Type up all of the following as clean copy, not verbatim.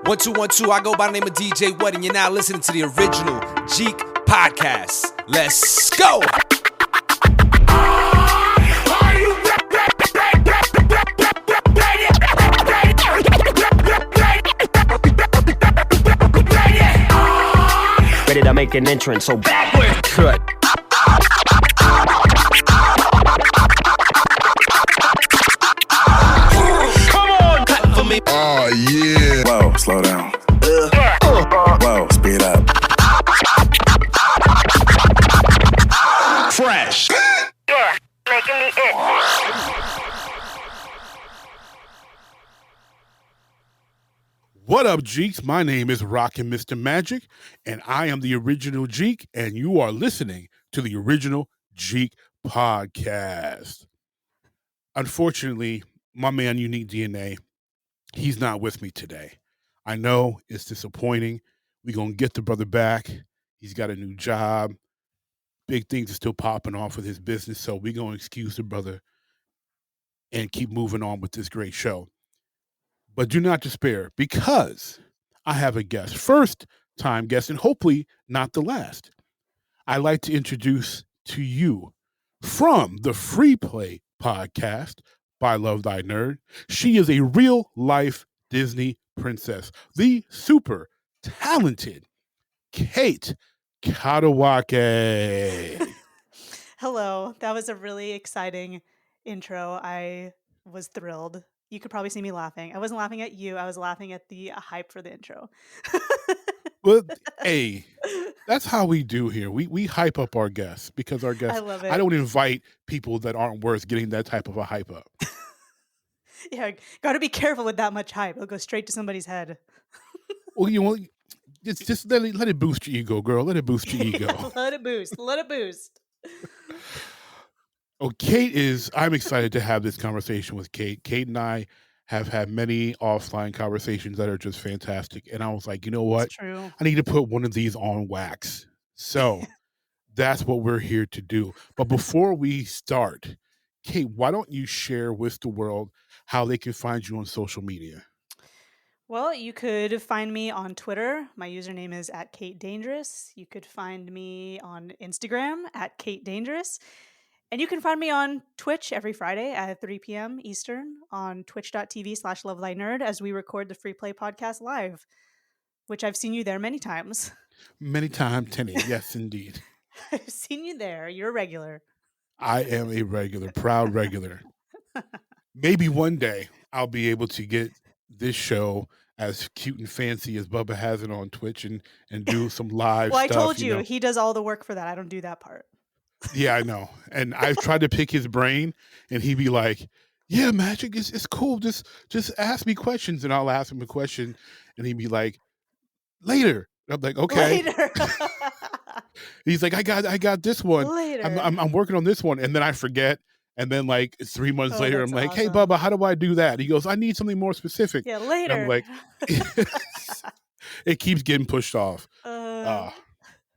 1 2 1 2. I go by the name of DJ What, and you're now listening to the original Jeek podcast. Let's go. Ready to make an entrance, so backward cut. Come on, cut for me. Oh yeah. Whoa, slow down. Whoa, speed up. Fresh. Yeah, making me itch. What up, Jeeks? My name is Rockin' Mr. Magic, and I am the original Jeek, and you are listening to the original Jeek podcast. Unfortunately, my man Unique DNA, he's not with me today. I know it's disappointing. We're going to get the brother back. He's got a new job. Big things are still popping off with his business, so we're going to excuse the brother and keep moving on with this great show. But do not despair, because I have a guest, first time guest, and hopefully not the last. I'd like to introduce to you from the Free Play podcast by Love Thy Nerd. She is a real life Disney princess, the super talented Kate Kadowaki. Hello. That was a really exciting intro. I was thrilled. You could probably see me laughing. I wasn't laughing at you. I was laughing at the hype for the intro. Well, hey, that's how we do here. We hype up our guests, because our guests, I love it. I don't invite people that aren't worth getting that type of a hype up. Yeah, got to be careful with that much hype. It'll go straight to somebody's head. Well, you know, just let it boost your ego, girl. Let it boost your ego. Let it boost. Let it boost. Oh, I'm excited to have this conversation with Kate. Kate and I have had many offline conversations that are just fantastic. And I was like, you know what? It's true. I need to put one of these on wax. So that's what we're here to do. But before we start, Kate, why don't you share with the world how they can find you on social media? Well, you could find me on Twitter. My username is @KateDangerous. You could find me on Instagram @KateDangerous. And you can find me on Twitch every Friday at 3 p.m. Eastern on twitch.tv/LoveThyNerd as we record the Free Play podcast live, which I've seen you there many times. Many times, Tenny. Yes, indeed. I've seen you there. You're a regular. I am a regular, proud regular. Maybe one day I'll be able to get this show as cute and fancy as Bubba has it on Twitch and do some live Well, stuff. I told you, know. he does all the work for that. I don't do that part. Yeah, I know. And I've tried to pick his brain, and he'd be like, yeah, Magic, it's cool. Just ask me questions. And I'll ask him a question, and he'd be like, later. And I'm like, okay. Later. He's like, I got this one. Later. I'm working on this one. And then I forget. And then like 3 months later, I'm that's like, hey, awesome. Bubba, how do I do that? He goes, I need something more specific. Yeah, And later. I'm like, it keeps getting pushed off.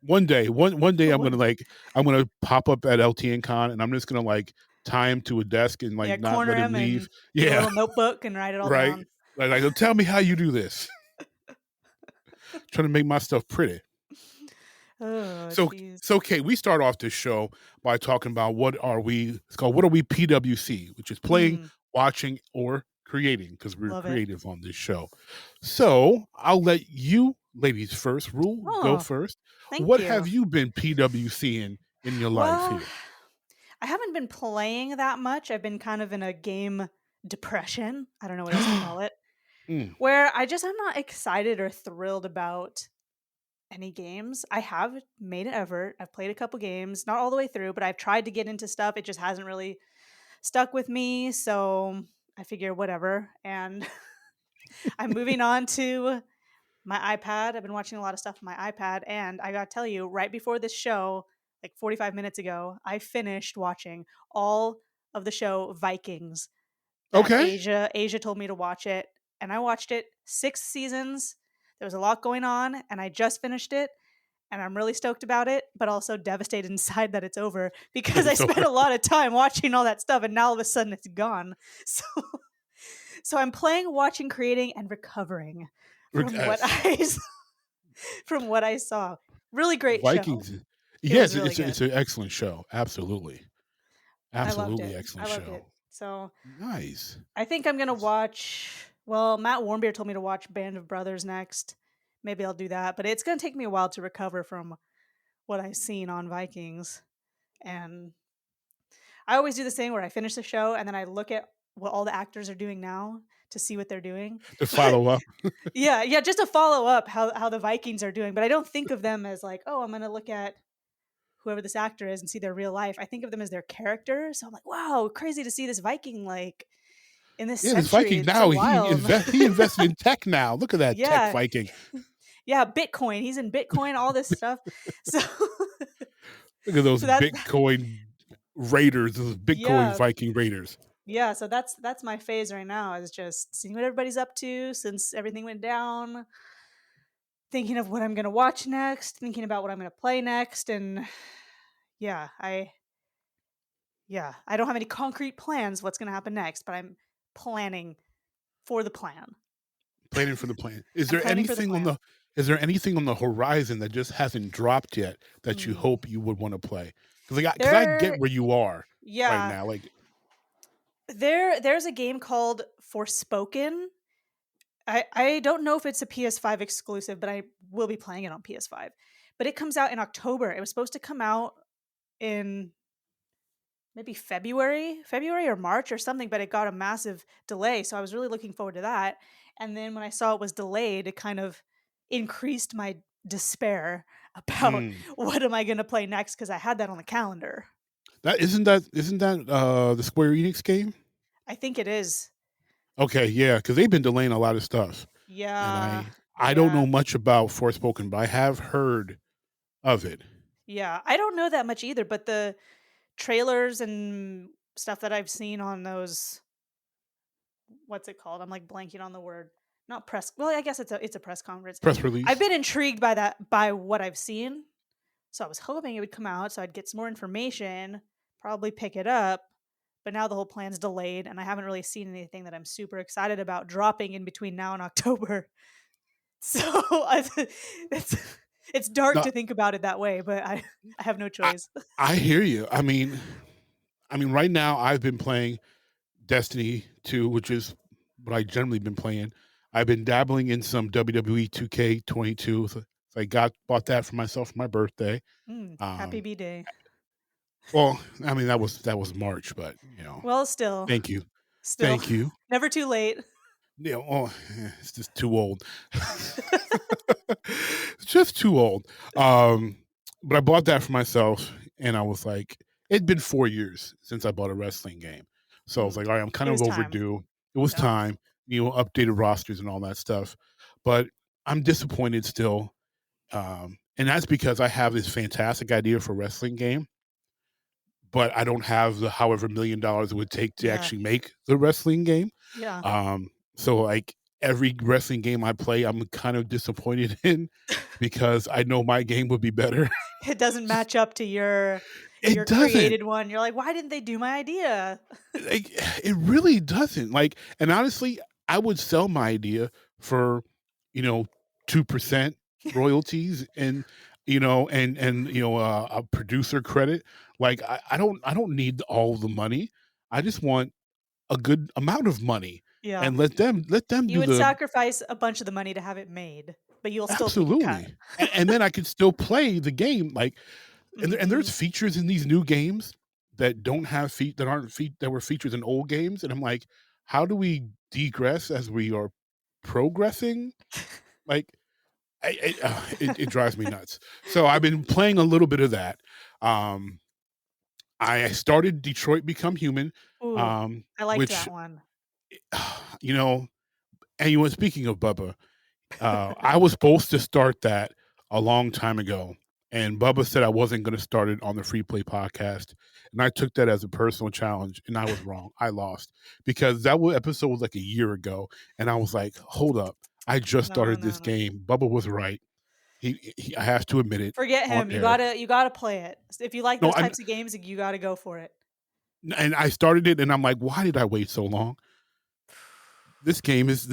One day I'm gonna pop up at LTN Con, and I'm just gonna like tie him to a desk and like not corner let him him leave. and get a Yeah, little notebook and write it all right. down. Like, tell me how you do this. Trying to make my stuff pretty. Oh, So, geez. Kate, we start off this show by talking about what are we PWC, which is playing, watching, or creating, because we're Love it. creative on this show. So I'll let you ladies first. Rule, go Oh, first. Thank What you. have you been PWCing in your life Well, here? I haven't been playing that much. I've been kind of in a game depression. I don't know what else to call it. Mm. Where I'm not excited or thrilled about any games. I have made an effort. I've played a couple games, not all the way through, but I've tried to get into stuff. It just hasn't really stuck with me. So I figure whatever. And I'm moving on to my iPad. I've been watching a lot of stuff on my iPad. And I got to tell you, right before this show, like 45 minutes ago, I finished watching all of the show Vikings. That Okay. Asia told me to watch it. And I watched it 6 seasons. There was a lot going on, and I just finished it, and I'm really stoked about it, but also devastated inside that it's over because I It's spent over. a lot of time watching all that stuff, and now all of a sudden it's gone. So I'm playing, watching, creating, and recovering. from what Yes. from what I saw. Really great show. Vikings. It Yeah, was it's really it's good. an excellent show. Absolutely. I loved Absolutely it. I excellent loved show. it. So Nice. I think I'm gonna watch. Well, Matt Warmbier told me to watch Band of Brothers next. Maybe I'll do that, but it's gonna take me a while to recover from what I've seen on Vikings. And I always do this thing where I finish the show and then I look at what all the actors are doing now to see what they're doing. To But follow up. yeah, yeah, just to follow up how the Vikings are doing. But I don't think of them as like, oh, I'm gonna look at whoever this actor is and see their real life. I think of them as their character. So I'm like, wow, crazy to see this Viking like in this Yeah, this century. Viking It's so now wild. he invested in tech now. Look at that tech Yeah. Viking. Yeah, Bitcoin. He's in Bitcoin, all this stuff. So Look at those so that's Bitcoin raiders, those Bitcoin yeah. Viking raiders. Yeah, so that's my phase right now is just seeing what everybody's up to since everything went down, thinking of what I'm gonna watch next, thinking about what I'm gonna play next, and yeah, I don't have any concrete plans what's gonna happen next, but I'm planning for the plan. Planning for the plan. I'm planning for the plan. Is there anything on the horizon that just hasn't dropped yet that you Mm. hope you would want to play? Because I get There where you are right yeah, now. Like, there's a game called Forspoken. I don't know if it's a PS5 exclusive, but I will be playing it on PS5. But it comes out in October. It was supposed to come out in maybe February or March or something, but it got a massive delay. So I was really looking forward to that. And then when I saw it was delayed, it kind of increased my despair about mm, what am I going to play next because I had that on the calendar. that the Square Enix game? I think it is. Okay, yeah, because they've been delaying a lot of stuff, and Yeah. I don't Yeah. know much about Forspoken, but I have heard of it. Yeah. I don't know that much either, but the trailers and stuff that I've seen on those what's it called? I'm like blanking on the word. Not press. Well, I guess it's a press conference. Press I've release. been intrigued by what I've seen. So I was hoping it would come out so I'd get some more information, probably pick it up. But now the whole plan's delayed and I haven't really seen anything that I'm super excited about dropping in between now and October. So it's it's dark No, to think about it that way, but I have no I choice. I hear you. I mean, right now I've been playing Destiny 2, which is what I generally been playing. I've been dabbling in some WWE 2K22. So I bought that for myself for my birthday. Happy Um, B Day. well, I mean that was March, but Well, still, thank you, still, thank you. never too late. It's just too old. It's just too old. Um, but I bought that for myself, and I was like, it'd been 4 years since I bought a wrestling game, so I was Mm, like, all right, I'm it kind of was time. overdue. It was Yep. time, updated rosters and all that stuff. But I'm disappointed still, and that's because I have this fantastic idea for a wrestling game, but I don't have the however $1 million it would take to Yeah. actually make the wrestling game. Yeah. So like every wrestling game I play, I'm kind of disappointed in because I know my game would be better. It doesn't match up to It your doesn't. created one. You're like, "Why didn't they do my idea?" Like it really doesn't. Like, and honestly, I would sell my idea for, you know, 2% royalties and a producer credit. Like I don't need all the money. I just want a good amount of money Yeah. and let them You do would the sacrifice a bunch of the money to have it made, but you'll still take a cut. absolutely. And then I could still play the game like and there's Mhm. features in these new games that don't have that aren't that were features in old games and I'm like how do we degress as we are progressing? Like it drives me nuts. So I've been playing a little bit of that. Um I started Detroit Become Human, Ooh, I liked which that one. you know, and speaking of Bubba, I was supposed to start that a long time ago, and Bubba said I wasn't going to start it on the Free Play podcast, and I took that as a personal challenge, and I was wrong. I lost because episode was like a year ago, and I was like, "Hold up, I just No, started no, this no. game." Bubba was right. I have to admit it Forget on him. You air. gotta you gotta play it. If you like No, those types of games, you gotta go for it. and I started it, and I'm like, "Why did I wait so long?" This game is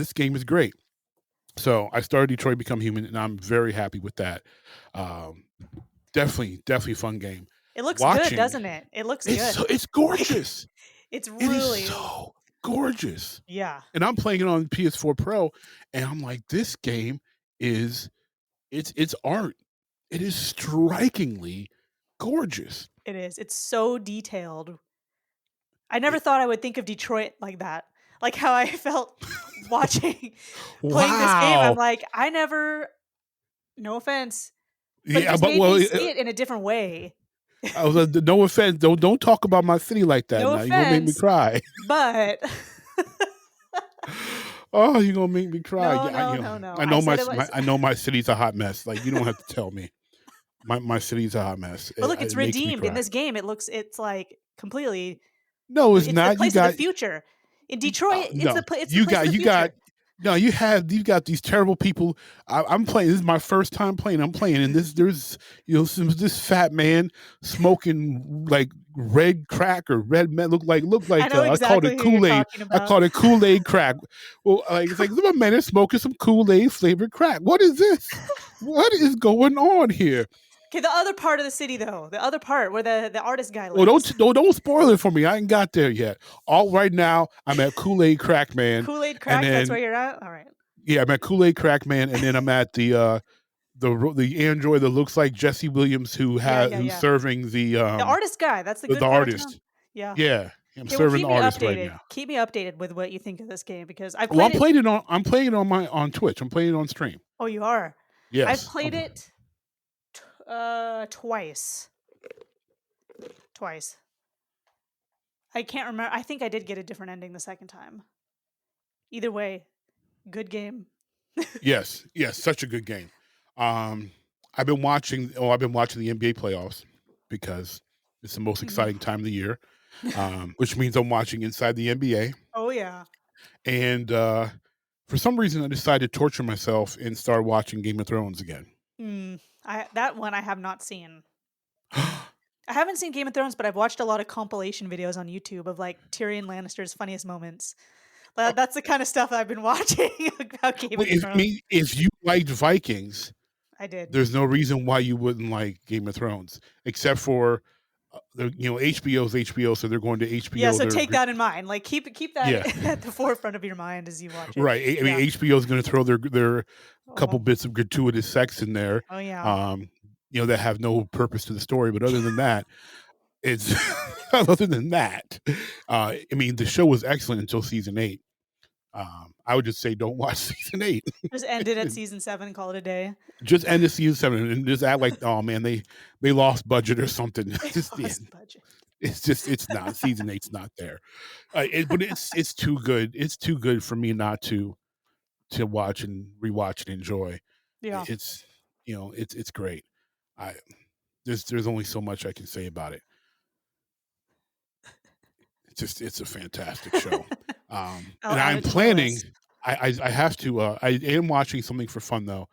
great. So I started Detroit Become Human, and I'm very happy with that. Um, definitely fun game. It looks good, Watching, doesn't it? It looks it's good. it's Like, gorgeous. it's It is really, so gorgeous. yeah, And I'm playing it on PS4 Pro, and I'm like, this game is it's art. It is strikingly gorgeous. it is. It's so detailed. I never It- thought I would think of Detroit like that. Like how I felt watching playing this game. I'm wow. like, I never, no offense, but it Yeah, just but made well, me see it in a different way. I was like, no offense. Don't talk about my city like that. No Now you're gonna make me offense, cry. but Oh, you're gonna make me cry. no, Yeah, no, no, no. I I know said it was, I know my city's a hot mess. Like you don't have to tell me. My city's a hot mess. but look, it's It makes me redeemed in cry. this game. It's like completely, No, it's it's the not. You place of the got future. In Detroit, no. it's the place of the You got future. no. You got these terrible people. I'm playing. This is my first time playing. I'm playing, and there's this fat man smoking like red crack or red man look I like know I called exactly it who you're Kool-Aid. talking I about. called it Kool-Aid crack. Well, like it's like look, a man is smoking some Kool-Aid flavored crack. What is this? What is going on here? Okay, the other part of the city, though, the other part where the artist guy Well, lives, don't spoil it for me. I ain't got there yet. All right now, I'm at Kool-Aid Crack Man, Kool-Aid and crack. That's where then you're at. All right. yeah, I'm at Kool-Aid Crack Man, and then I'm at the android that looks like Jesse Williams Yeah, yeah, who's yeah. serving The artist guy. That's the the good part of town. artist. Yeah. Yeah, I'm Okay, well, serving keep the me artist right updated. now. Keep me updated with what you think of this game because I Well, played it. I'm playing it on Twitch. I'm playing it on stream. Oh, you are. I've Yes. played it twice. Twice. I can't remember. I think I did get a different ending the second time. Either way, good game. Yes, such a good game. Um, I've been watching the NBA playoffs because it's the most Mhm. exciting time of the year, which means I'm watching Inside the NBA. Oh yeah. And for some reason, I decided to torture myself and start watching Game of Thrones again. That one I have not seen. I haven't seen Game of Thrones, but I've watched a lot of compilation videos on YouTube of like Tyrion Lannister's funniest moments. That's the kind of stuff I've been watching about Game Well, of Thrones. if you liked Vikings, I did. there's no reason why you wouldn't like Game of Thrones, except for HBO's HBO, so they're going to HBO. Yeah, so take that in mind. Like keep that Yeah. at the forefront of your mind as you watch it. Right. I mean, Yeah. HBO is going to throw their couple Oh, bits of gratuitous sex in there. oh yeah. That have no purpose to the story. But other than that, it's other than that. I mean, the show was excellent until season 8. I would just say don't watch season 8. Just end it at season 7, call it a day. Just end the season 7 and just act like, oh man, they lost budget or something. Just Lost budget. it's not season 8's not there. But it's too good. It's too good for me not to watch and rewatch and enjoy. Yeah. It's it's great. There's only so much I can say about it. It's a fantastic show. I'll And add I'm it to my planning. list. I have to. I am watching something for fun though,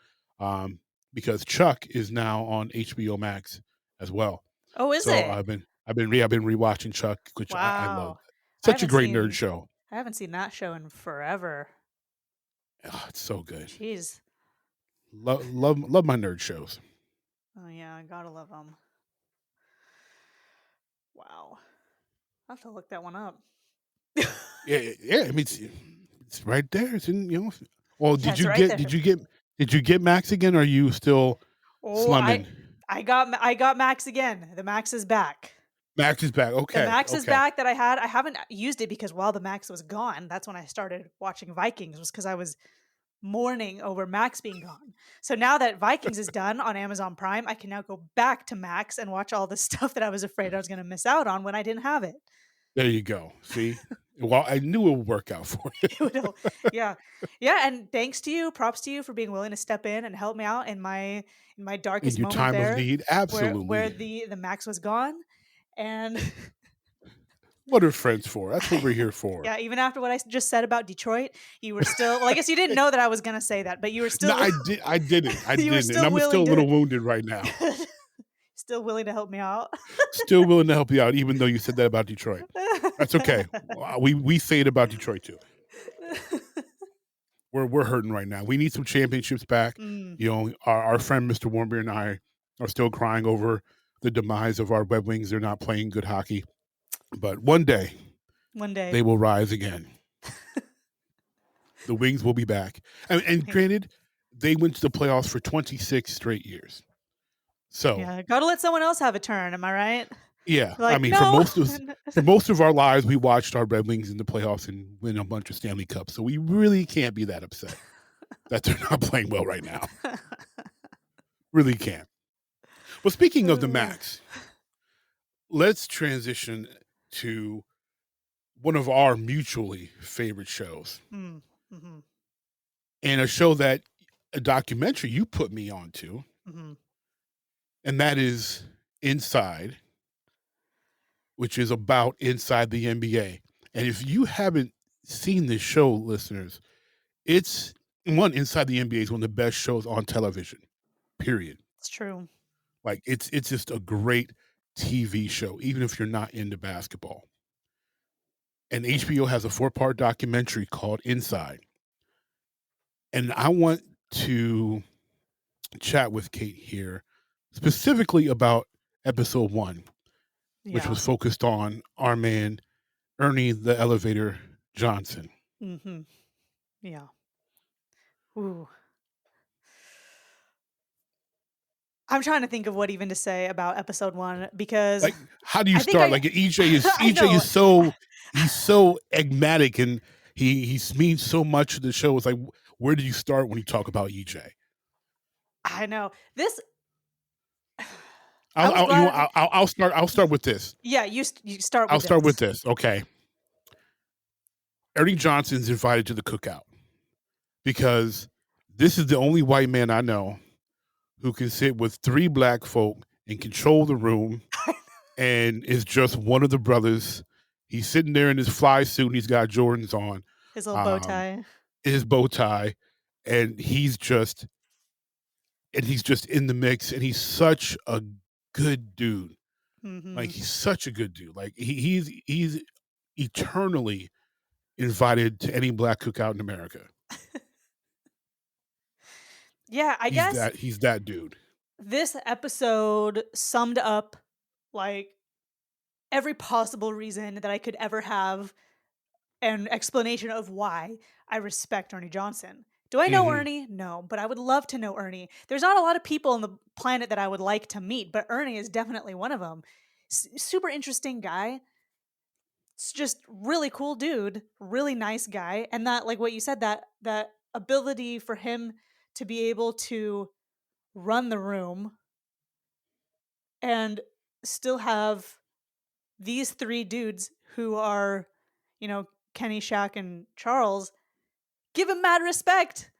because Chuck is now on HBO Max as well. Oh, is So it? I've been rewatching Chuck, which I love. Wow. Such a haven't great seen- nerd show. I haven't seen that show in forever. Oh, it's so good. Jeez. Love my nerd shows. Oh yeah, I gotta love them. Wow. I'll have to look that one up. Yeah. I mean, it's right there. It's in Well, Yeah, it's right there. did you get Max again? Or are you still Oh, slumming? I got Max again. The Max is back. Max is back. Okay. The Max is okay. back that I had. I haven't used it because while the Max was gone, that's when I started watching Vikings, was because I was mourning over Max being gone. So now that Vikings is done on Amazon Prime, I can now go back to Max and watch all the stuff that I was afraid I was going to miss out on when I didn't have it. There you go. See? Well, I knew it would work out for you. Yeah. Yeah, and thanks to you, props to you for being willing to step in and help me out in my In darkest your moment time there, of need. Absolutely. where the Max was gone. And What are friends for? That's what we're here for. yeah, even after what I just said about Detroit, you were still, well, I guess you didn't know that I was going to say that, but you were still No, I didn't. You were And still I'm still a willing little to- wounded right now. still willing to help me out. Still willing to help you out, even though you said that about Detroit. That's okay. We say it about Detroit too. we're hurting right now. We need some championships back. Mm, You know, our friend Mr. Warmbier and I are still crying over the demise of our Red Wings. They're not playing good hockey, but one day one day. they will rise again. The Wings will be back. And Yeah. granted, they went to the playoffs for 26 straight years. So Yeah, gotta let someone else have a turn. Am I right? yeah, I Like, mean, no. for most of our lives, we watched our Red Wings in the playoffs and win a bunch of Stanley Cups. So we really can't be that upset that they're not playing well right now. Really can't. Well, speaking of the Max, let's transition to one of our mutually favorite shows, Mm, hmm and a show that a documentary you put me onto, hmm and that is Inside, which is about inside the NBA. And if you haven't seen this show, listeners, it's one, Inside the NBA is one of the best shows on television. Period. It's true. Like it's just a great TV show, even if you're not into basketball. And HBO has a 4-part documentary called Inside. And I want to chat with Kate here specifically about episode 1, which Yeah. was focused on our man Ernie the Elevator Johnson. hmm Yeah. Ooh. I'm trying to think of what even to say about episode 1 because Like, how do you I think start? Like I know. EJ is so he's so enigmatic, and he means so much to the show. It's like, where do you start when you talk about EJ? I know. This I I'll, was I'll, you know, glad. I'll start with this. Yeah, you start I'll with start with this. this. Okay. Ernie Johnson's invited to the cookout because this is the only white man I know who can sit with 3 black folk and control the room, and is just one of the brothers. He's sitting there in his fly suit and he's got Jordans on, His little bow um, tie. his bow tie, and he's just in the mix, and he's such a good dude. Like, hmm he's such a good dude. Like, he's eternally invited to any black cookout in America. Yeah, I guess He's that dude. this episode summed up like every possible reason that I could ever have an explanation of why I respect Ernie Johnson. Do I know Mhm. Ernie? No, but I would love to know Ernie. There's not a lot of people on the planet that I would like to meet, but Ernie is definitely one of them. Super interesting guy. It's just really cool dude, really nice guy, and that like what you said that ability for him to be able to run the room and still have these 3 dudes who are, you know, Kenny, Shaq, and Charles give him mad respect.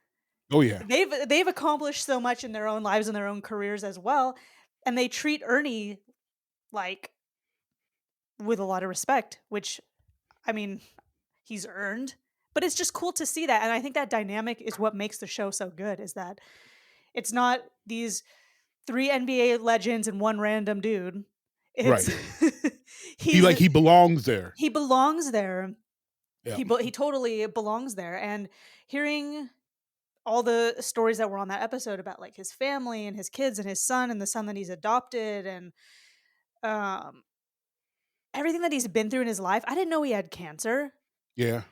Oh yeah. They've accomplished so much in their own lives and their own careers as well, and they treat Ernie like with a lot of respect, which I mean, he's earned. But it's just cool to see that, and I think that dynamic is what makes the show so good. Is that it's not these 3 NBA legends and 1 random dude. Right. It's he's He belongs there. he belongs there. Yeah. He totally belongs there. And hearing all the stories that were on that episode about like his family and his kids and his son and the son that he's adopted and um, everything that he's been through in his life, I didn't know he had cancer. Yeah.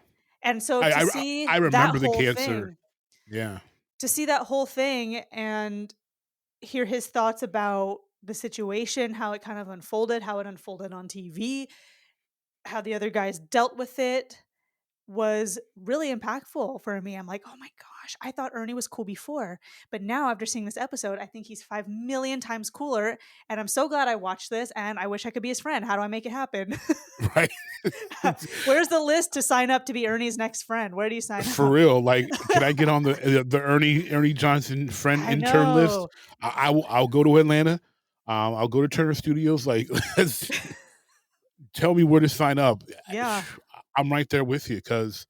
And so I to I see I that remember the whole cancer. thing, Yeah. and hear his thoughts about the situation, how it kind of unfolded, how it unfolded on TV, how the other guys dealt with it, was really impactful for me. I'm like, oh my gosh, I thought Ernie was cool before. But now, after seeing this episode, I think he's 5 million times cooler. And I'm so glad I watched this. And I wish I could be his friend. How do I make it happen? Right. Where's the list to sign up to be Ernie's next friend? Where do you sign For up? real. Like, can I get on the Ernie Johnson friend I intern list? know. I'll go to Atlanta. I'll go to Turner Studios. Like, tell me where to sign up. Yeah. I'm right there with you, because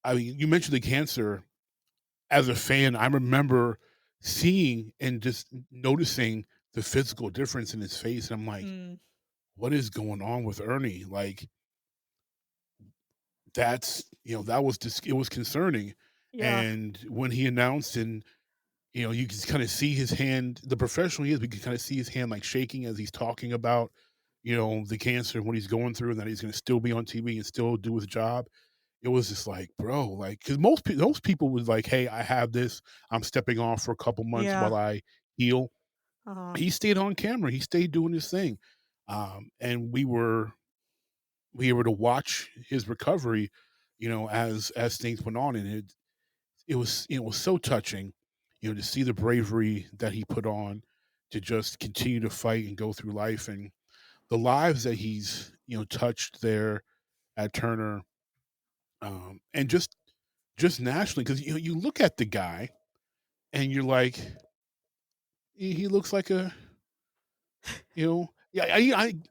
I mean, you mentioned the cancer. As a fan, I remember seeing and just noticing the physical difference in his face. And I'm like, Mm, what is going on with Ernie? Like, that was just, it was concerning. Yeah. And when he announced, and you can kind of see his hand, the professional he is, we can kind of see his hand like shaking as he's talking about, the cancer and what he's going through, and that he's going to still be on TV and still do his job. It was just like, bro, like, because most people was like, hey, I have this, I'm stepping off for a couple months Yeah. while I heal. Uh-huh. He stayed on camera, he stayed doing his thing, and we were to watch his recovery, as things went on, and it was so touching, to see the bravery that he put on to just continue to fight and go through life, and the lives that he's touched there at Turner, and just nationally, because you look at the guy and you're like, he looks like yeah, he kind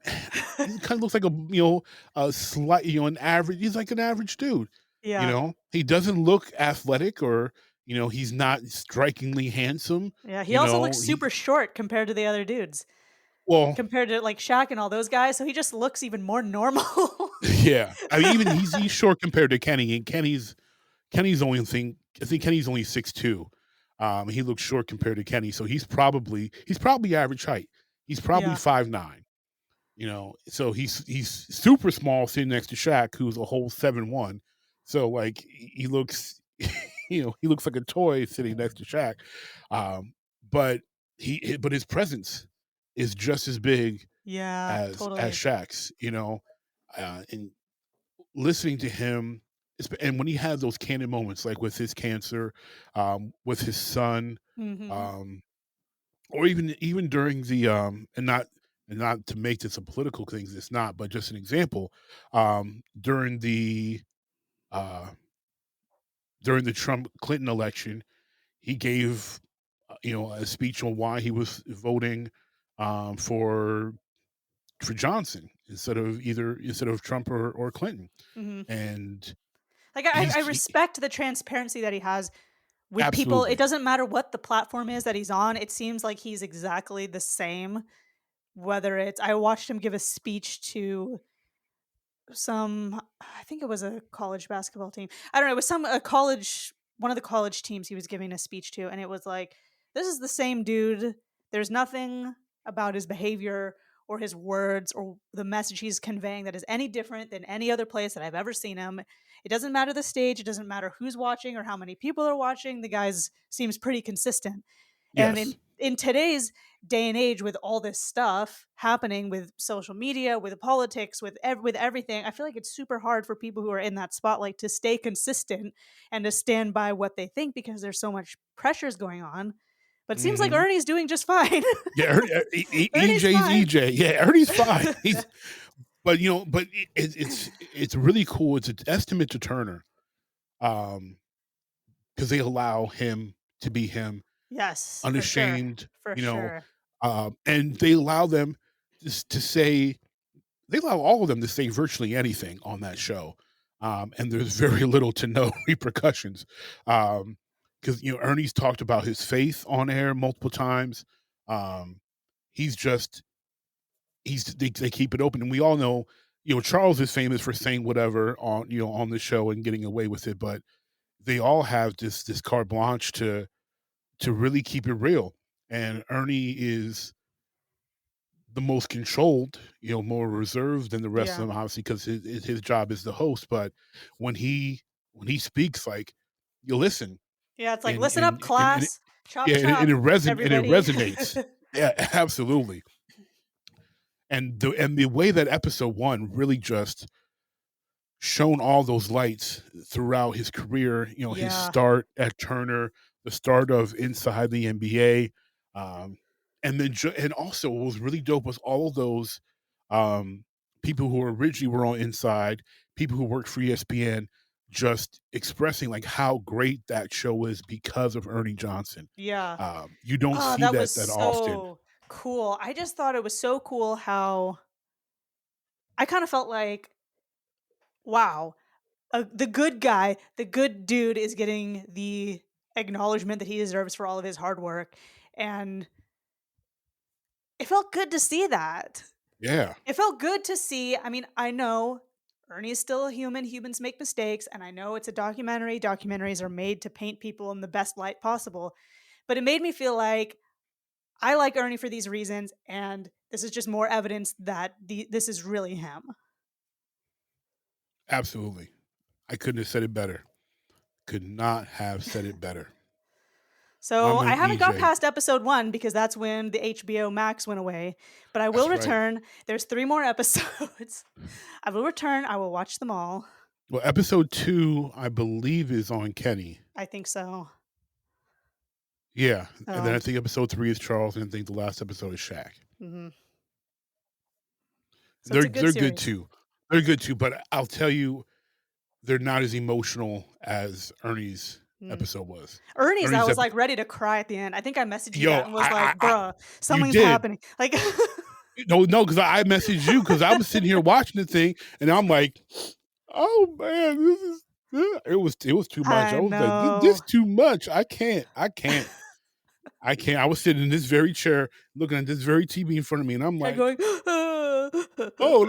of looks like a slight, an average. He's like an average dude. Yeah. He doesn't look athletic, or he's not strikingly handsome. Yeah. He also looks He super short compared to the other dudes. well, Compared to like Shaq and all those guys, so he just looks even more normal. yeah. I mean, even he's short compared to Kenny, and Kenny's only thing. I think Kenny's only 6'2". He looks short compared to Kenny, so he's probably average height. He's probably Yeah. 5'9". So he's super small sitting next to Shaq, who's a whole 7'1". So like he looks, he looks like a toy sitting next to Shaq. But but his presence is just as big Yeah, as totally. Shaq's. And listening to him, and when he had those candid moments, like with his cancer, with his son, Mhm. um, or even during the and not to make this a political thing, it's not, but just an example, during uh the Trump Clinton election, he gave a speech on why he was voting for Johnson instead of Trump or Clinton. Mhm. And Like, I he respect the transparency that he has with people. It absolutely. doesn't matter what the platform is that he's on, it seems like he's exactly the same, whether it's I watched him give a speech to some I think it was a college basketball team. I don't know, it was some a college one of the college teams he was giving a speech to, and it was like, this is the same dude. There's nothing about his behavior or his words or the message he's conveying that is any different than any other place that I've ever seen him. It doesn't matter the stage, it doesn't matter who's watching or how many people are watching. The guy's seems pretty consistent. And Yes. in today's day and age, with all this stuff happening with social media, with politics, with everything, I feel like it's super hard for people who are in that spotlight to stay consistent and to stand by what they think because there's so much pressures going on. But it seems like Hmm. Ernie's doing just fine. Yeah, Ernie's EJ's fine. EJ. Yeah, Ernie's fine. But it's really cool. It's an estimate to Turner, um, because they allow him to be him, Yes, for sure. unashamed. For sure. And they allow them just to say, they allow all of them to say virtually anything on that show, and there's very little to no repercussions. Because Ernie's talked about his faith on air multiple times. Um, he's just they keep it open, and we all know, Charles is famous for saying whatever on the show and getting away with it, but they all have this carte blanche to really keep it real. And Ernie is the most controlled, more reserved than the rest Yeah. of them, obviously, because his job is the host. But when he speaks, like, you listen, Yeah, it's like, and listen up, it, class. Chop yeah, and chop, it everybody. resonates. Yeah, absolutely. And the way that episode one really just shone all those lights throughout his career. His Yeah. start at Turner, the start of inside the NBA, and then and also what was really dope was all those um, people who originally were on Inside, people who worked for ESPN, just expressing like how great that show is because of Ernie Johnson. Yeah. You don't Oh, see that was that often. so cool. I just thought it was so cool how I kind of felt like, wow, the good guy, the good dude is getting the acknowledgement that he deserves for all of his hard work. And it felt good to see that. Yeah. It felt good to see. I mean, I know Ernie's still a human. Humans make mistakes. And I know it's a documentary. Documentaries are made to paint people in the best light possible. But it made me feel like I like Ernie for these reasons. And this is just more evidence that this is really him. Absolutely. I couldn't have said it better. Could not have said it better. So My man I haven't got EJ. past episode 1 because that's when the HBO Max went away. But I will That's right. return. There's 3 more episodes. I will return. I will watch them all. Well, episode 2, I believe, is on Kenny. I think so. Yeah. And then Oh. I think episode 3 is Charles, and I think the last episode is Shaq. Mm-hmm. So They're it's a good good series. too. They're good too, but I'll tell you, they're not as emotional as Ernie's episode was. Ernie's, I was epi- like ready to cry at the end. I think I messaged you Yo, that and was like, I bruh, something's did. happening. Like, No, because I messaged you because I was sitting here watching the thing, and I'm like, oh man, this is it was too much. I was like, this too much. I can't. I was sitting in this very chair looking at this very TV in front of me, and I'm like, going, oh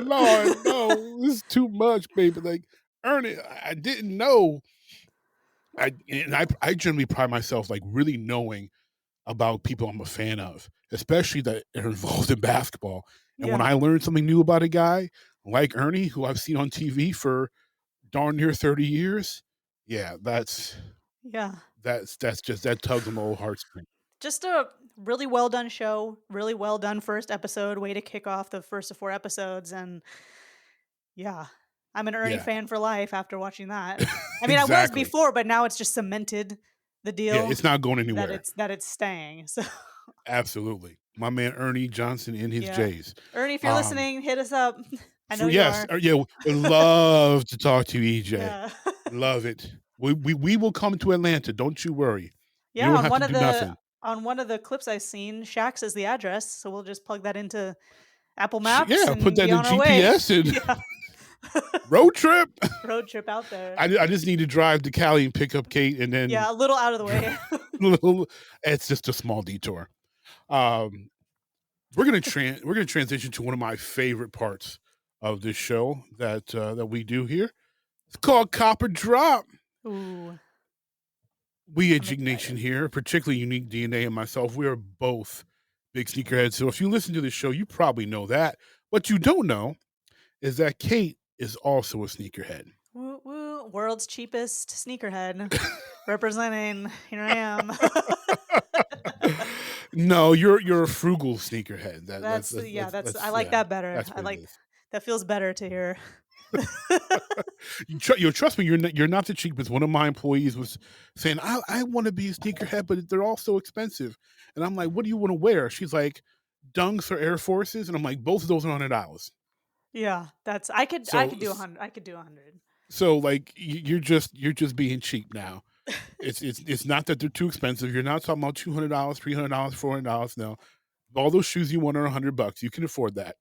Lord, no, this is too much, baby. Like, Ernie, I didn't know. I generally pride myself like really knowing about people I'm a fan of, especially that are involved in basketball. And when I learn something new about a guy like Ernie, who I've seen on TV for darn near 30 years, that's just that tugs on the old heartstrings. Just a really well done show, really well done first episode, way to kick off the first of 4 episodes. And yeah, I'm an Ernie fan for life after watching that. I mean, I was before, but now it's just cemented the deal. Yeah, it's not going anywhere. That it's staying. So absolutely. My man Ernie Johnson in his J's. Ernie, if you're listening, hit us up. I know yes, you are. Yeah, we'd love to talk to you, EJ. Yeah. Love it. We will come to Atlanta. Don't you worry. Yeah, you don't have to do nothing. On one of the clips I've seen, Shaq says the address, so we'll just plug that into Apple Maps. Yeah, and put that be in on our way. GPS and road trip. Road trip out there. I just need to drive to Cali and pick up Kate, and then a little out of the way. It's just a small detour. We're gonna transition to one of my favorite parts of this show that we do here. It's called Copper Drop. Ooh. We at Jeek Nation here, particularly Unique DNA and myself, we are both big sneakerheads. So if you listen to this show, you probably know that. What you don't know is that Kate is also a sneakerhead. Woo woo! World's cheapest sneakerhead, representing. Here I am. No, you're a frugal sneakerhead. I like that better. I like that feels better to hear. Trust me, you're not the cheapest. One of my employees was saying, I want to be a sneakerhead, but they're all so expensive. And I'm like, what do you want to wear? She's like, Dunks or Air Forces, and I'm like, both of those are $100. Yeah, I could do 100. I could do 100. So like you're just being cheap now. It's not that they're too expensive. You're not talking about $200, $300, $400. No, all those shoes you want are $100. You can afford that.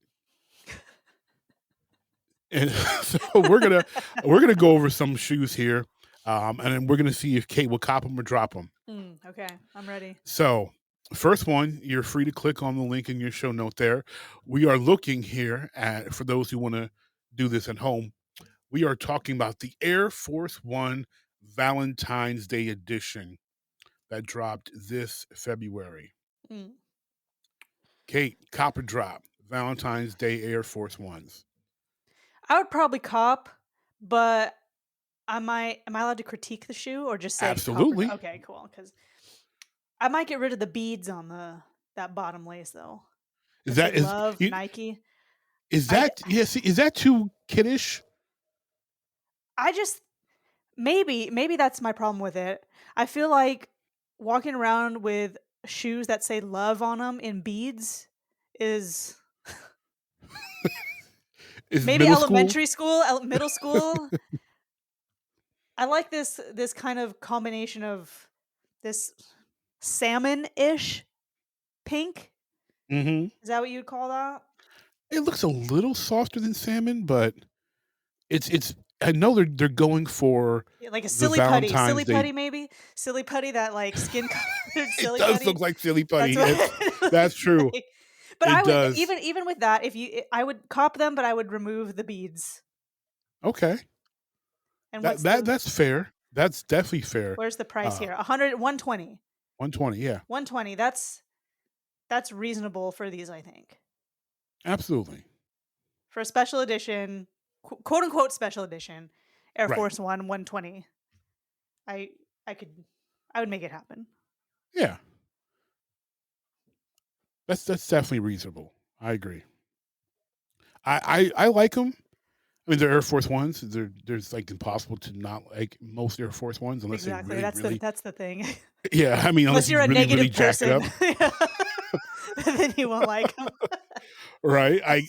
And so we're gonna go over some shoes here, and then we're gonna see if Kate will cop them or drop them. Okay, I'm ready. So, first one, you're free to click on the link in your show note there. We are looking here at, for those who want to do this at home, we are talking about the Air Force One Valentine's Day edition that dropped this February. Kate, cop or drop Valentine's Day Air Force Ones. I would probably cop, but am I allowed to critique the shoe or just say absolutely? Okay, cool. Because I might get rid of the beads on that bottom lace though. Is Nike? Is that too kiddish? I just maybe that's my problem with it. I feel like walking around with shoes that say love on them in beads is maybe elementary school, middle school. I like this kind of combination of this salmon-ish pink. Mm-hmm. Is that what you'd call that? It looks a little softer than salmon, but it's. I know they're going for like a silly putty, maybe silly putty that like skin colored silly. It does look like silly putty. That's true. Like. But I would even with that, I would cop them, but I would remove the beads. Okay. And That's fair. That's definitely fair. where's the price here? 100, 120. 120, yeah. 120. That's reasonable for these, I think. Absolutely. For a special edition, quote unquote special edition, Air Right. Force One 120. I I would make it happen. Yeah. That's definitely reasonable. I agree. I like them. I mean, they're Air Force Ones. There's like impossible to not like most Air Force Ones unless they Exactly. really, really. That's the thing. Yeah, I mean, Unless unless you you're a really, really negative jack it person, up, then you won't like them. right?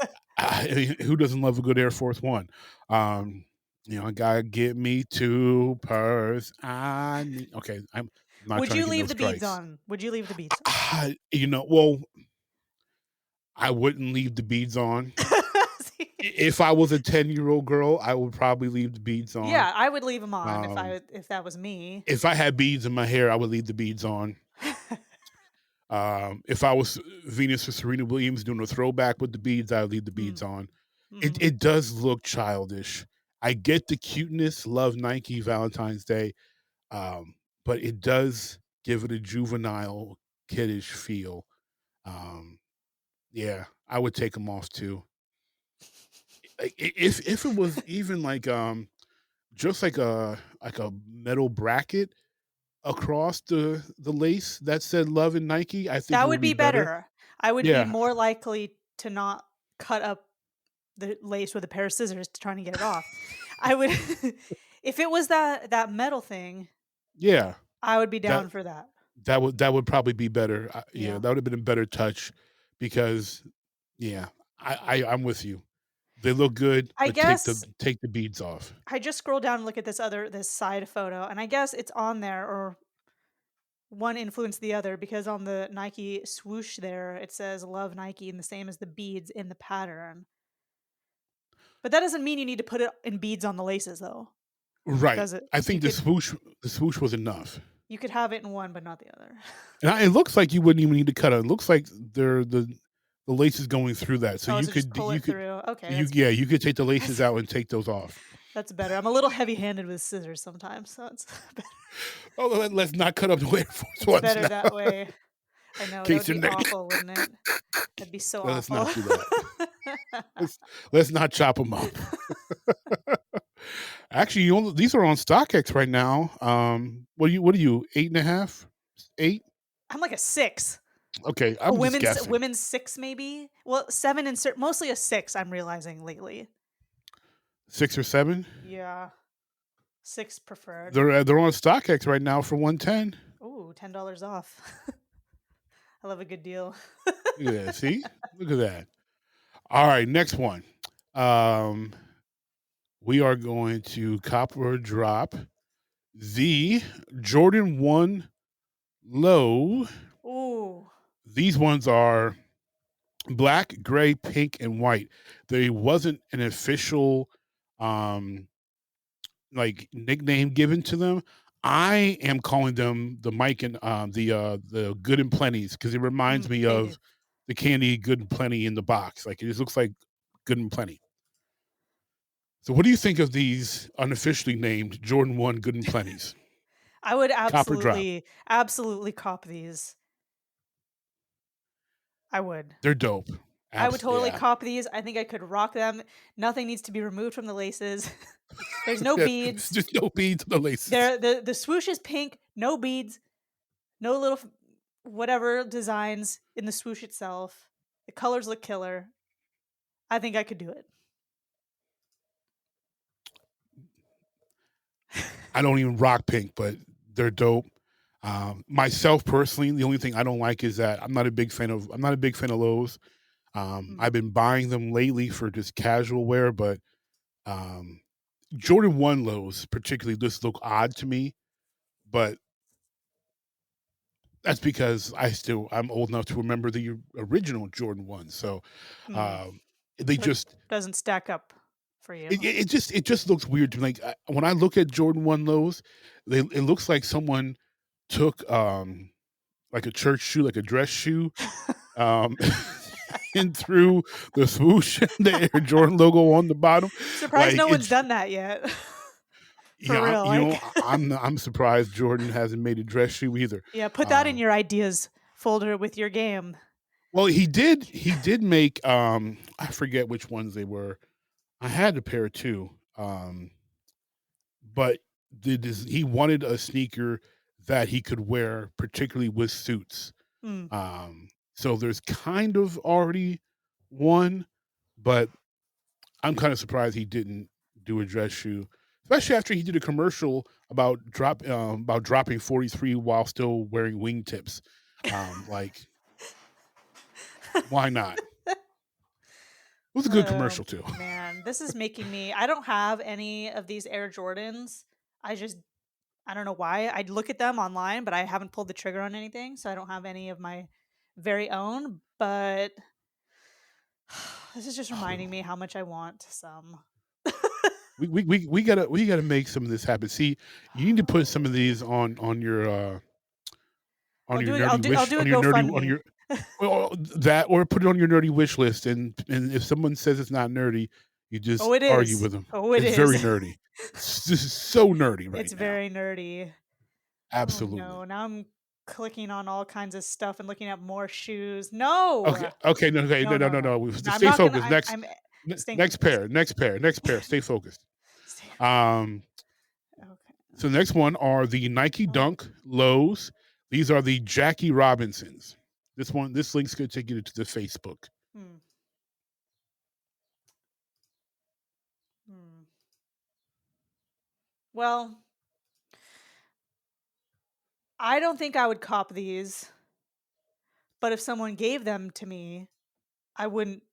Who doesn't love a good Air Force One? I gotta get me 2 purse. Okay, I'm not Would trying to you get no leave the beads strikes. on? Would you leave the beads on? Well, I wouldn't leave the beads on. See? If I was a 10-year-old girl, I would probably leave the beads on. Yeah, I would leave them on Um, if that was me. if I had beads in my hair, I would leave the beads on. If I was Venus or Serena Williams doing a throwback with the beads, I would leave the beads on. Mhm. It does look childish. I get the cuteness, love Nike, Valentine's Day, but it does give it a juvenile, kiddish feel. Yeah, I would take them off too. If it was even like just like a metal bracket across the lace that said love and Nike, I think it That would would be be better. better. I would be Yeah, more likely to not cut up the lace with a pair of scissors to trying to get it off. I would if it was that metal thing, yeah. I would be That down for that. that would probably be better. Yeah, Yeah. that would have been a better touch because yeah, I'm with you. They look good, I but guess take the beads off. I just scroll down and look at this side photo, and I guess it's on there or one influenced the other because on the Nike swoosh there it says love Nike and the same as the beads in the pattern. But that doesn't mean you need to put it in beads on the laces though. Right. Does it? I You think could the swoosh was enough. you could have it in one but not the other. And it looks like you wouldn't even need to cut it. It looks like the lace is going through that, so Oh, so just pull you it could through. Okay, you yeah you could take the laces that's out and take those off. that's better. I'm a little heavy-handed with scissors sometimes, so it's better. Oh, let's not cut up the Air Force It's Ones better now. that way. I know In that case would you're be neck. awful, wouldn't it? That'd be so Let's awful. not do that. Let's not chop them up. Actually, these are on StockX right now. What are you 8.5, 8? I'm like a 6. Okay, A I'm just guessing women's 6 maybe? Well, 7 and mostly a 6 I'm realizing lately. 6 or 7. Yeah. 6 preferred. They're on StockX right now for 110. Ooh, $10 off. I love a good deal. Look at that. See, look at that. All right, next one. We are going to copper drop the Jordan 1 Low. Ooh. These ones are black, gray, pink, and white. There wasn't an official like nickname given to them. I am calling them the Mike and the Good and Plenty's because it reminds me They do. of the candy Good and Plenty in the box. Like it just looks like Good and Plenty. So what do you think of these unofficially named Jordan 1 Good and Plenty's? I would Copper drop. absolutely cop these. I would. They're dope. I would totally Yeah. cop these. I think I could rock them. Nothing needs to be removed from the laces. There's no beads. Just no beads on the laces. The swoosh is pink, no beads, no little whatever designs in the swoosh itself. The colors look killer. I think I could do it. I don't even rock pink, but they're dope. Myself personally, the only thing I don't like is that I'm not a big fan of Lowe's. I've been buying them lately for just casual wear, but Jordan 1 Lows particularly just look odd to me. But that's because I'm old enough to remember the original Jordan 1. So they So it just doesn't stack up for you. it just looks weird to me. Like when I look at Jordan 1 Lows, it looks like someone took like a church shoe, like a dress shoe, and threw the swoosh and the Air Jordan logo on the bottom. Surprised Like no one's it's done that yet. For yeah, real, like I'm surprised Jordan hasn't made a dress shoe either. yeah, put that in Um, your ideas folder with your game. well, he did make I forget which ones they were. I had a pair too. But he wanted a sneaker that he could wear, particularly with suits. Hmm. So there's kind of already one, but I'm kind of surprised he didn't do a dress shoe, especially after he did a commercial about dropping 43 while still wearing wingtips. Like, why not? It was a good Oh commercial too. man, this is making me. I don't have any of these Air Jordans. I don't know why. I'd look at them online, but I haven't pulled the trigger on anything, so I don't have any of my very own. But this is just reminding me how much I want some. We gotta make some of this happen. See, you need to put some of these I'll on your do it. I'll nerdy do. I'll wish do a on your nerdy on GoFundMe. your well, that or put it on your nerdy wish list, and if someone says it's not nerdy, you just Oh, it argue is. with them. Oh, it It's is. very nerdy. This is so nerdy right It's now. very nerdy. Oh no! Absolutely. Now I'm clicking on all kinds of stuff and looking at more shoes. No, Okay, no, okay, no, no, no, no, no, no. no. No, I'm Stay not gonna. focused. Next, I'm staying next focused. pair, next pair. Stay focused. Stay- Um, Okay. so the next one are the Nike Oh. Dunk lows. These are the Jackie Robinsons. This link's gonna take you to the Facebook. Hmm. Hmm. Well, I don't think I would cop these, but if someone gave them to me, I wouldn't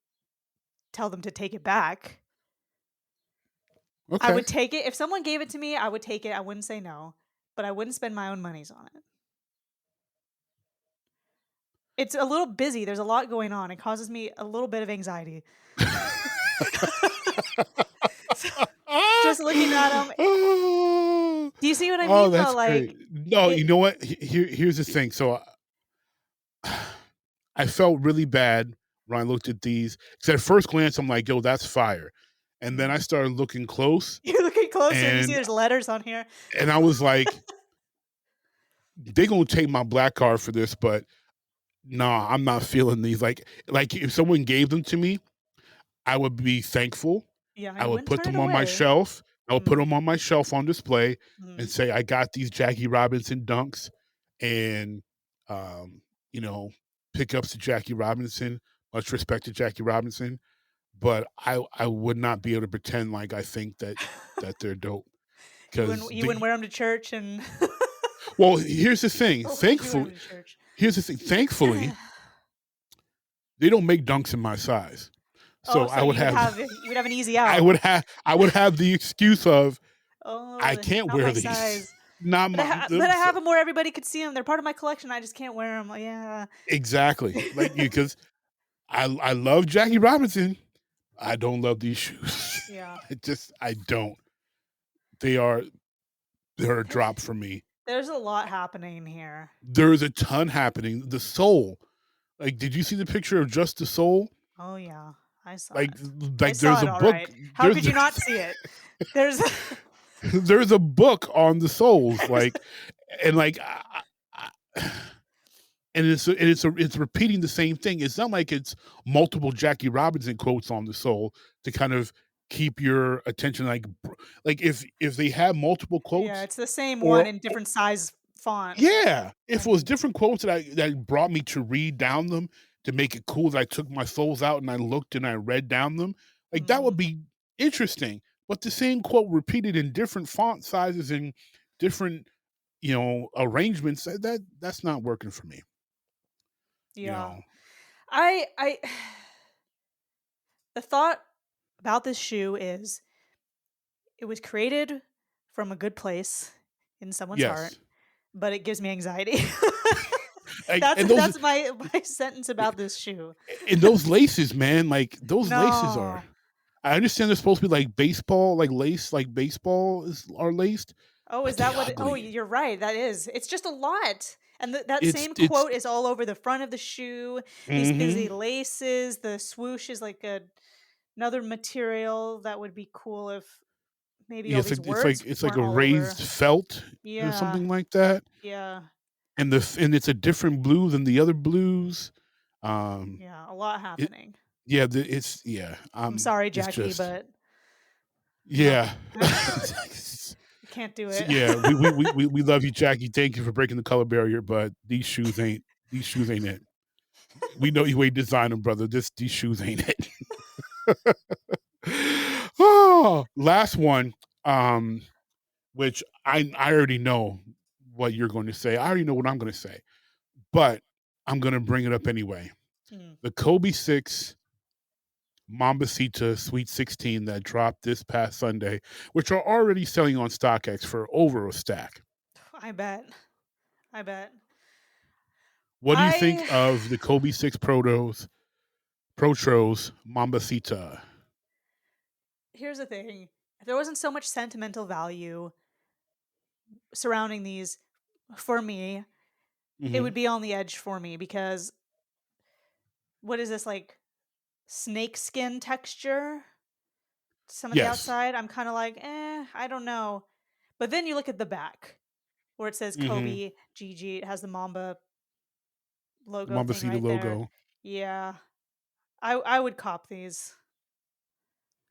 tell them to take it back. I Okay. would take it. If someone gave it to me, I would take it. I wouldn't say no, but I wouldn't spend my own monies on it. It's a little busy. There's a lot going on. It causes me a little bit of anxiety. So, just looking at them, oh, do you see what I mean? Though, that's great. like No, it. you know what? Here's the thing. So I felt really bad when I looked at these because at first glance I'm like, "Yo, that's fire," and then I Mm. started looking close, You're looking closer and you see and there's letters on here. I was like, "They gonna take my black card for this," but nah, I'm not feeling these. Like if someone gave them to me, I would be thankful. Yeah, I I would wouldn't put turn it them on my away. shelf. I would put Mm, them on my shelf on display and mm. say, "I got these Jackie Robinson dunks," and um, you know, pickups to Jackie Robinson. Much respect to Jackie Robinson, but I would not be able to pretend like I think that they're dope because You wouldn't wear them to church and. well, here's the thing. Oh, would you wear them to church? Thankfully, they don't make dunks in my size. Oh, So so you would have an easy out. I would have the excuse of I Oh, can't not wear my these. size. Not But my but I have them where everybody could see them. They're part of my collection. I just can't wear them. Yeah. exactly. Like you because I love Jackie Robinson. I don't love these shoes. Yeah. I don't. They are they're a drop for me. There's a lot happening here. There's a ton happening. The soul. Like, did you see the picture of just the soul? Oh yeah, I saw Like it. I like saw there's it a all book. right. How There's could you not see it? There's there's a book on the souls. there's Like and like I, and it's repeating the same thing. It's not like it's multiple Jackie Robinson quotes on the soul to kind of keep your attention. Like if they have multiple yeah, quotes it's the same one or in different size font. yeah, if it was And different quotes that brought me to read down them to make it cool, that I took my souls out and I looked and I read down them, like that would mm, be interesting. But the same quote repeated in different font sizes and different arrangements that's not working for me. You yeah, know. I the thought about this shoe is it was created from a good place in someone's heart, Yes. but it gives me anxiety. Like, that's and those that's my sentence about this shoe. and those laces, man, like those laces are. No. I understand they're supposed to be like baseball, like lace, like baseball are laced, Oh, but is they that what? Oh, ugly. you're right. That is. It's just a lot. And that It's same it's quote is all over the front of the shoe. These hmm busy laces, the swoosh is like another material that would be cool if maybe yeah, all these words it's like weren't a all over. raised felt or Yeah, something like that. yeah, And it's a different blue than the other blues. Um, yeah. A lot it happening. yeah, it's yeah. I'm sorry, It's Jackie, just but no, yeah. I can't do So, it. yeah, we love you, Jackie. Thank you for breaking the color barrier, but these shoes ain't it. We know you ain't designed them, brother. These shoes ain't it. Oh, last one. Um, which I already know what you're going to say. I already know what I'm going to say, but I'm going to bring it up anyway. Mm. The Kobe 6 Mambasita Sweet 16 that dropped this past Sunday, which are already selling on StockX for over a stack. I bet. I bet. What do you think I of the Kobe 6 Protros Mambasita? Here's the thing. If there wasn't so much sentimental value surrounding these for me, it Mm-hmm. would be on the edge for me because what is this like snake skin texture? Some of the Yes. outside, I'm kind of like, I don't know. But then you look at the back where it says Mm-hmm. Kobe GG. It has the Mamba The logo thing Mambasita right there. logo. Yeah, I would cop these.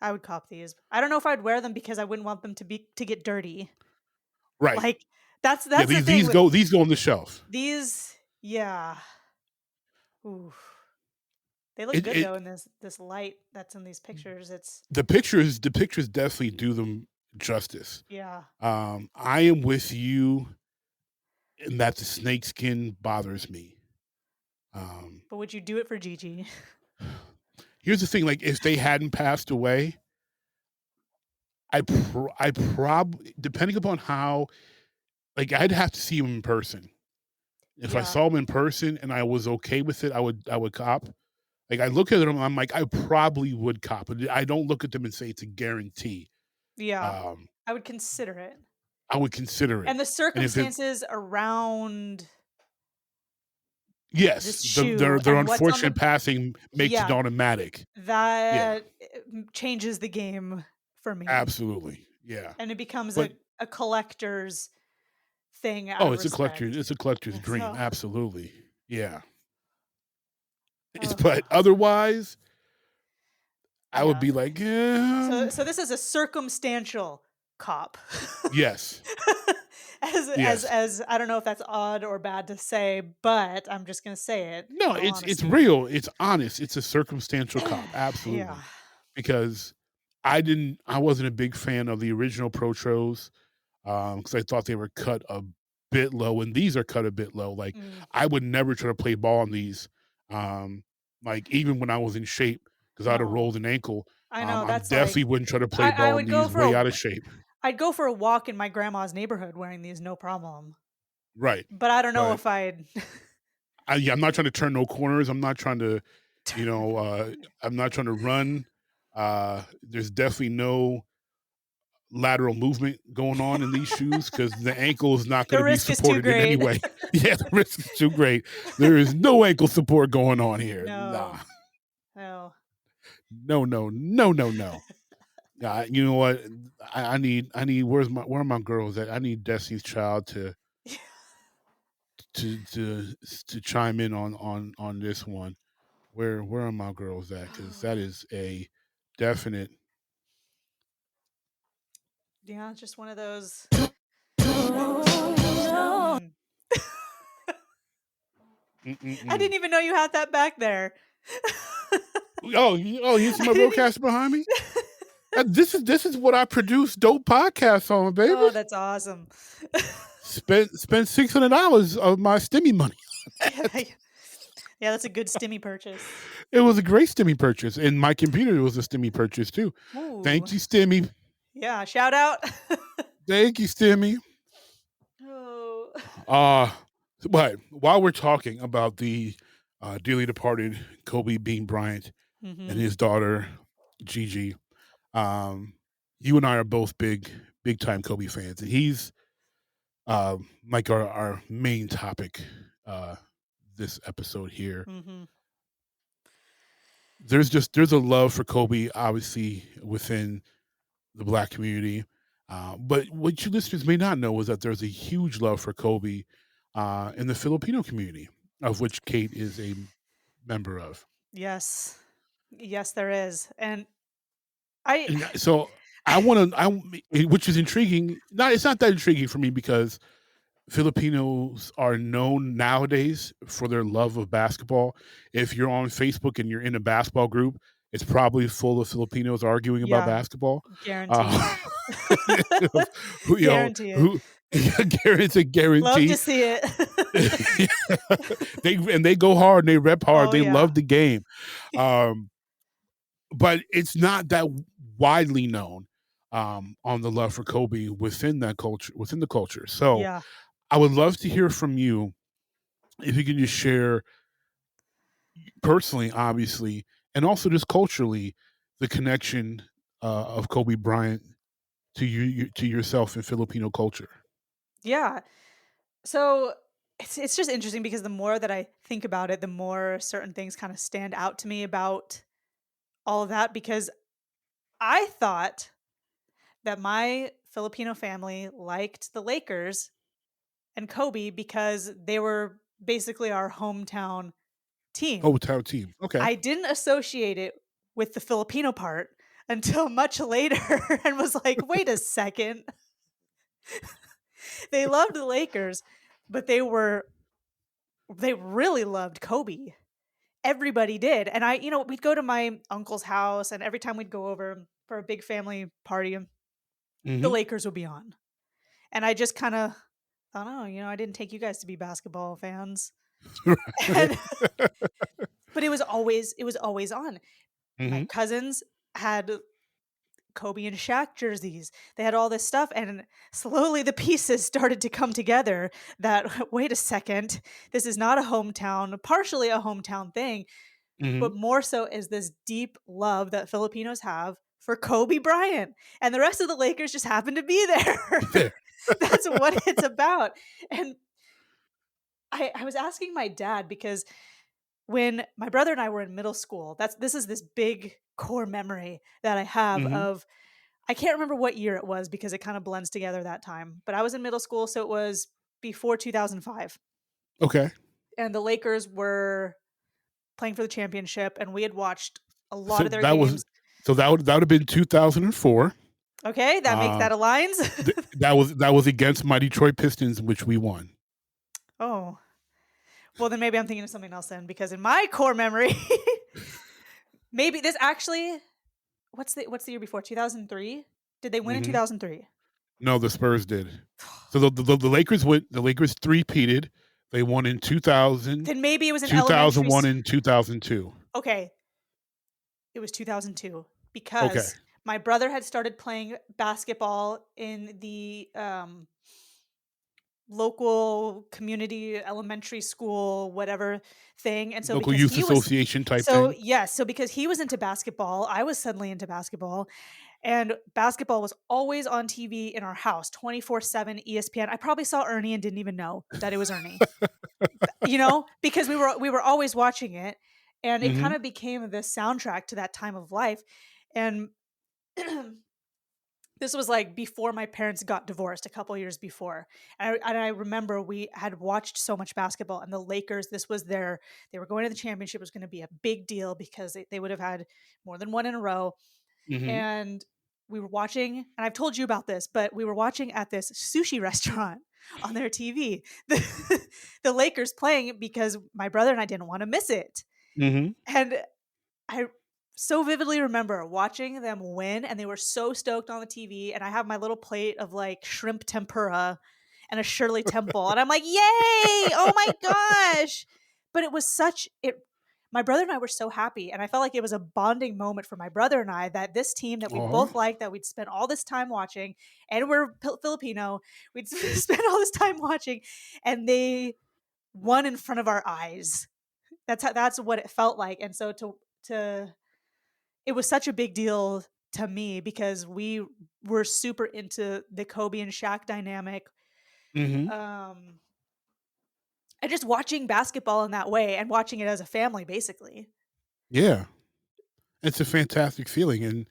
I would cop these. I don't know if I'd wear them because I wouldn't want them to get dirty. Right. Like Yeah, that's the thing with these go on the shelf. these. Yeah. Ooh. They look It good it though in this light that's in these pictures. It's the pictures definitely do them justice. yeah. I am with you in that the snakeskin bothers me. Um, But would you do it for Gigi? here's the thing: like if they hadn't passed away, I probably depending upon how like I'd have to see him in person. If I Yeah. saw him in person and I was okay with it, I would cop. Like I look at them, I'm like I probably would cop. But I don't look at them and say it's a guarantee. Yeah. Um, I would consider it. I would consider it, And the and if it circumstances around yes, this shoe their and what's on unfortunate the passing makes it yeah, automatic. Yeah, that changes the game for me. absolutely. Yeah, And it becomes but a collector's thing out oh, of respect. it's a collector's And dream. so, Absolutely. Yeah. It's oh, but otherwise, I would yeah. be like, So this is a circumstantial cop. yes, yes. As I don't know if that's odd or bad to say, but I'm just gonna say it No, in all it's honesty. real. It's honest. It's a circumstantial cop. Yeah. Absolutely. Because I wasn't a big fan of the original Protros because I thought they were cut a bit low, and these are cut a bit low. Like Mm, I would never try to play ball on these. Um, like even when I was in shape, because I'd have no. rolled an ankle. I know I that's like definitely wouldn't try to play I ball on would go these for way out of shape. I'd go for a walk in my grandma's neighborhood wearing these, no problem. Right. But I don't know But if I'd yeah, I'm not trying to turn no corners. I'm not trying to, you know, I'm not trying to run. There's definitely no lateral movement going on in these shoes because the ankle is not going the to be risk is too supported in any great. way. Yeah, the risk is too great. There is no ankle support going on here. No. Nah, No. no. You know what? I need. Where are my girls at? I need Destiny's Child to to chime in on this one. Where are my girls at? Because that is a definite. Yeah, it's just one of those. Mm. I Mm-mm-mm. didn't even know you had that back there. Oh, you see I my didn't even... roadcaster behind me? This is what I produce dope podcasts on, baby. Oh, that's awesome. Spent $600 of my stimmy money. Yeah, yeah, that's a good stimmy purchase. It was a great stimmy purchase, and my computer was a stimmy purchase too. Ooh, Thank you, Stimmy. yeah, shout out. Thank you, Stimmy. Oh, Uh but while we're talking about the dearly departed Kobe Bean Bryant and mm-hmm. his daughter Gigi, um, you and I are both big time Kobe fans, and like our main topic uh, this episode here. Hmm. There's a love for Kobe, obviously within the Black community, but what you listeners may not know is that there's a huge love for Kobe in the Filipino community, of which Kate is a member of. Yes. Yes, there is. And I And so I want to, which is intriguing. Not it's not that intriguing for me because Filipinos are known nowadays for their love of basketball. If you're on Facebook and you're in a basketball group, it's probably full of Filipinos arguing about yeah, basketball. guarantee. Uh, who Guarantee it. who guarantee Love to guarantee see it. they go hard and they rep hard. Oh They yeah. love the game. Um, but it's not that widely known on the love for Kobe within that culture, within the culture. So Yeah. I would love to hear from you if you can just share personally, obviously, and also just culturally, the connection of Kobe Bryant to to yourself in Filipino culture. Yeah. So it's just interesting because the more that I think about it, the more certain things kind of stand out to me about all of that because I thought that my Filipino family liked the Lakers and Kobe because they were basically our hometown team. Hometown team. Okay. I didn't associate it with the Filipino part until much later and was like, wait a second. They loved the Lakers, but they really loved Kobe. Everybody did. And we'd go to my uncle's house and every time we'd go over for a big family party, the Hmm. Lakers would be on. And I just kind of thought, oh, I didn't take you guys to be basketball fans. And but it was always on. My Hmm. cousins had Kobe and Shaq jerseys. They had all this stuff, and slowly the pieces started to come together. That wait a second, this is not a hometown, partially a hometown thing, but Hmm. more so is this deep love that Filipinos have for Kobe Bryant, and the rest of the Lakers just happen to be there. There. That's what it's about. And I was asking my dad because when my brother and I were in middle school, this is this big core memory that I have Hmm. of I can't remember what year it was because it kind of blends together that time. But I was in middle school, so it was before 2005. Okay. And the Lakers were playing for the championship and we had watched a lot So of their that was games. that would have been 2004. Okay, that Um, aligns. that was against my Detroit Pistons, which we won. Oh. Well, then maybe I'm thinking of something else then because in my core memory maybe this actually what's the year before? 2003? Did they win in Hmm. 2003? No, the Spurs did. So the Lakers went. The Lakers three-peated. They won in 2000, Then maybe it was an elementary 2001, and 2002. Okay, it was 2002 Okay. because my brother had started playing basketball in the local community elementary school whatever thing, and so Local because youth he was association type so thing. yes, so because he was into basketball, I was suddenly into basketball, and basketball was always on TV in our house 24/7 ESPN. I probably saw Ernie and didn't even know that it was Ernie. Because we were always watching it, and it kind Hmm. of became the soundtrack to that time of life. And this was like before my parents got divorced, a couple years before. And I remember we had watched so much basketball, and the Lakers, they were going to the championship. It was going to be a big deal because they would have had more than one in a row. Hmm. And we were watching, and I've told you about this, but we were watching at this sushi restaurant on their TV, the Lakers playing because my brother and I didn't want to miss it. Hmm. And I so vividly remember watching them win, and they were so stoked on the TV. And I have my little plate of like shrimp tempura and a Shirley Temple, and I'm like, "Yay! Oh my gosh!" But it was such it. My brother and I were so happy, and I felt like it was a bonding moment for my brother and I that this team that we Oh. both liked, that we'd spent all this time watching, and we're Filipino, we'd spent all this time watching, and they won in front of our eyes. That's what it felt like, and so to it was such a big deal to me because we were super into the Kobe and Shaq dynamic. Hmm. Um, and just watching basketball in that way and watching it as a family, basically. Yeah, it's a fantastic feeling, and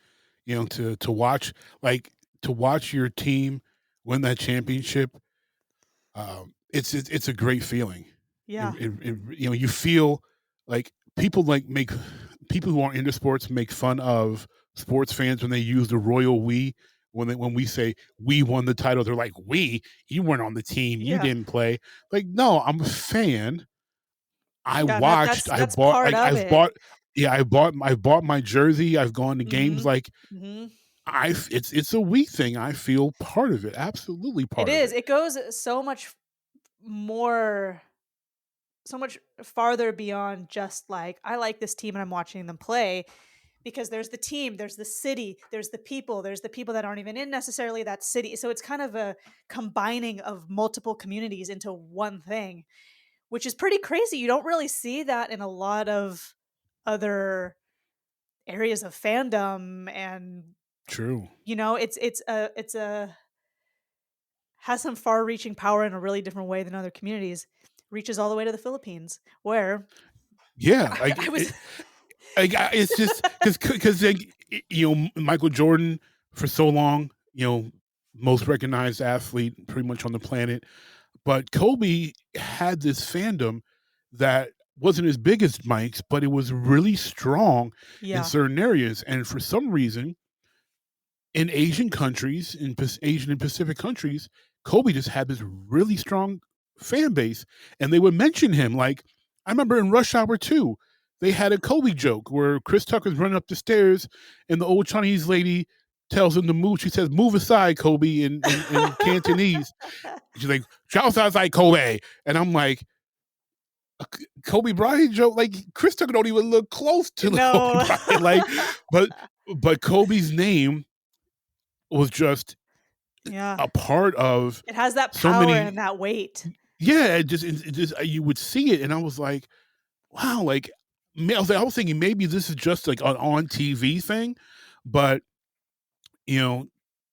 to watch like to watch your team win that championship. It's a great feeling. Yeah. You feel like people like make people who aren't into sports make fun of sports fans when they use the royal we when we say we won the title. They're like, we, you weren't on the team, you Yeah. didn't play. Like, no, I'm a fan. I Yeah, watched. I that's bought. part of I've it. bought. Yeah, I bought my jersey. I've gone to games. Mhm. Like Mhm. it's a we thing. I feel part of it. Absolutely It part of is. it. It goes more so much farther beyond just like I like this team and I'm watching them play, because there's the team, there's the city, there's the people that aren't even in necessarily that city. So it's kind of a combining of multiple communities into one thing, which is pretty crazy. You don't really see that in a lot of other areas of fandom. And True. it's a has some far reaching power in a really different way than other communities. Reaches all the way to the Philippines, where Yeah, I was it's just because like, Michael Jordan for so long, most recognized athlete pretty much on the planet, but Kobe had this fandom that wasn't as big as Mike's, but it was really strong in yeah, certain areas, and for some reason in Asian countries, in Asian and Pacific countries, Kobe just had this really strong fan base, and they would mention him. Like I remember in Rush Hour 2, they had a Kobe joke where Chris Tucker's running up the stairs, and the old Chinese lady tells him to move. She says, "Move aside, Kobe," in Cantonese. She's like, "Shout outside, Kobe," and I'm like, Kobe Bryant joke. Like Chris Tucker don't even look close to the Kobe no, Bryant. Like, but Kobe's name was just yeah, a part of it has that so power and many. that weight. Yeah, it just you would see it, and I was like, wow, like I was thinking maybe this is just like an on TV thing, but you know,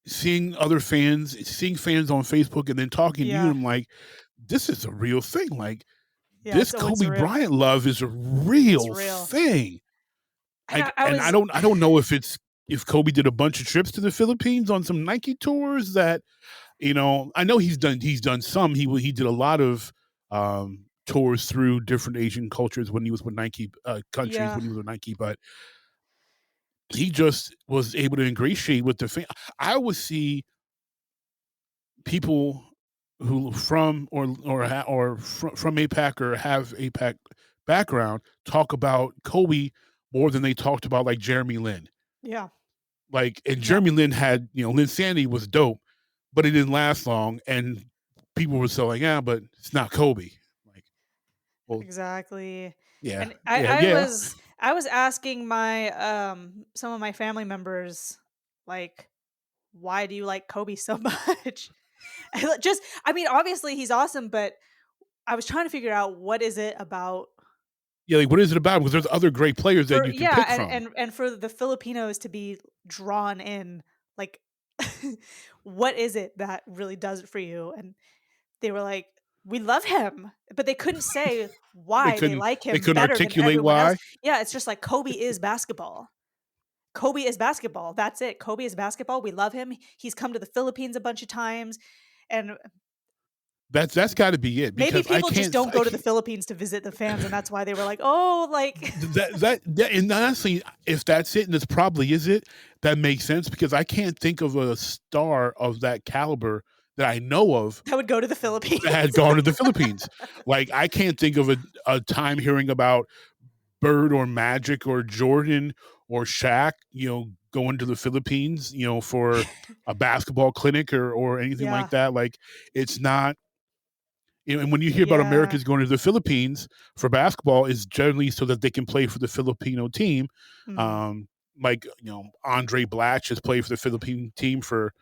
seeing fans on Facebook, and then talking to you, Yeah, and I'm like, this is a real thing. Like yeah, this it's Kobe real. Bryant love is a It's real real. thing. And Like, I and was I don't know if Kobe did a bunch of trips to the Philippines on some Nike tours that. I know he's done some. He did a lot of tours through different Asian cultures when he was with Nike, countries yeah, when he was with Nike, but he just was able to ingratiate with the fan. I would see people who from APAC or have APAC background talk about Kobe more than they talked about like Jeremy Lin. yeah, Like, and yep, Jeremy Lin had, Lin Sandy was dope, but it didn't last long. And people were so like, yeah, but it's not Kobe. Like, well, exactly. yeah, And yeah, yeah. I was asking my some of my family members, like, why do you like Kobe so much? I mean, obviously he's awesome, but I was trying to figure out what is it about Yeah, like, what is it about? Because there's other great players that for you can yeah, pick from. and for the Filipinos to be drawn in, like, what is it that really does it for you? And they were like, we love him, but they couldn't say They why they couldn't like they him couldn't better than articulate everyone else. why. Yeah, it's just like Kobe is basketball. Kobe is basketball. That's it. Kobe is basketball. We love him. He's come to the Philippines a bunch of times. And That's got to be it maybe because people just don't go to the Philippines to visit the fans, and that's why they were like, "Oh, like." that and honestly, if that's it, and this probably is it, that makes sense because I can't think of a star of that caliber that I know of That would go to the that had Philippines. gone to the Philippines. Like I can't think of a time hearing about Bird or Magic or Jordan or Shaq, going to the Philippines, for a basketball clinic or anything like Yeah. that. Like it's not. And when you hear about Yeah. Americans going to the Philippines for basketball, is generally so that they can play for the Filipino team. Mhm. Um, like Andre Blatch has played for the Philippine team for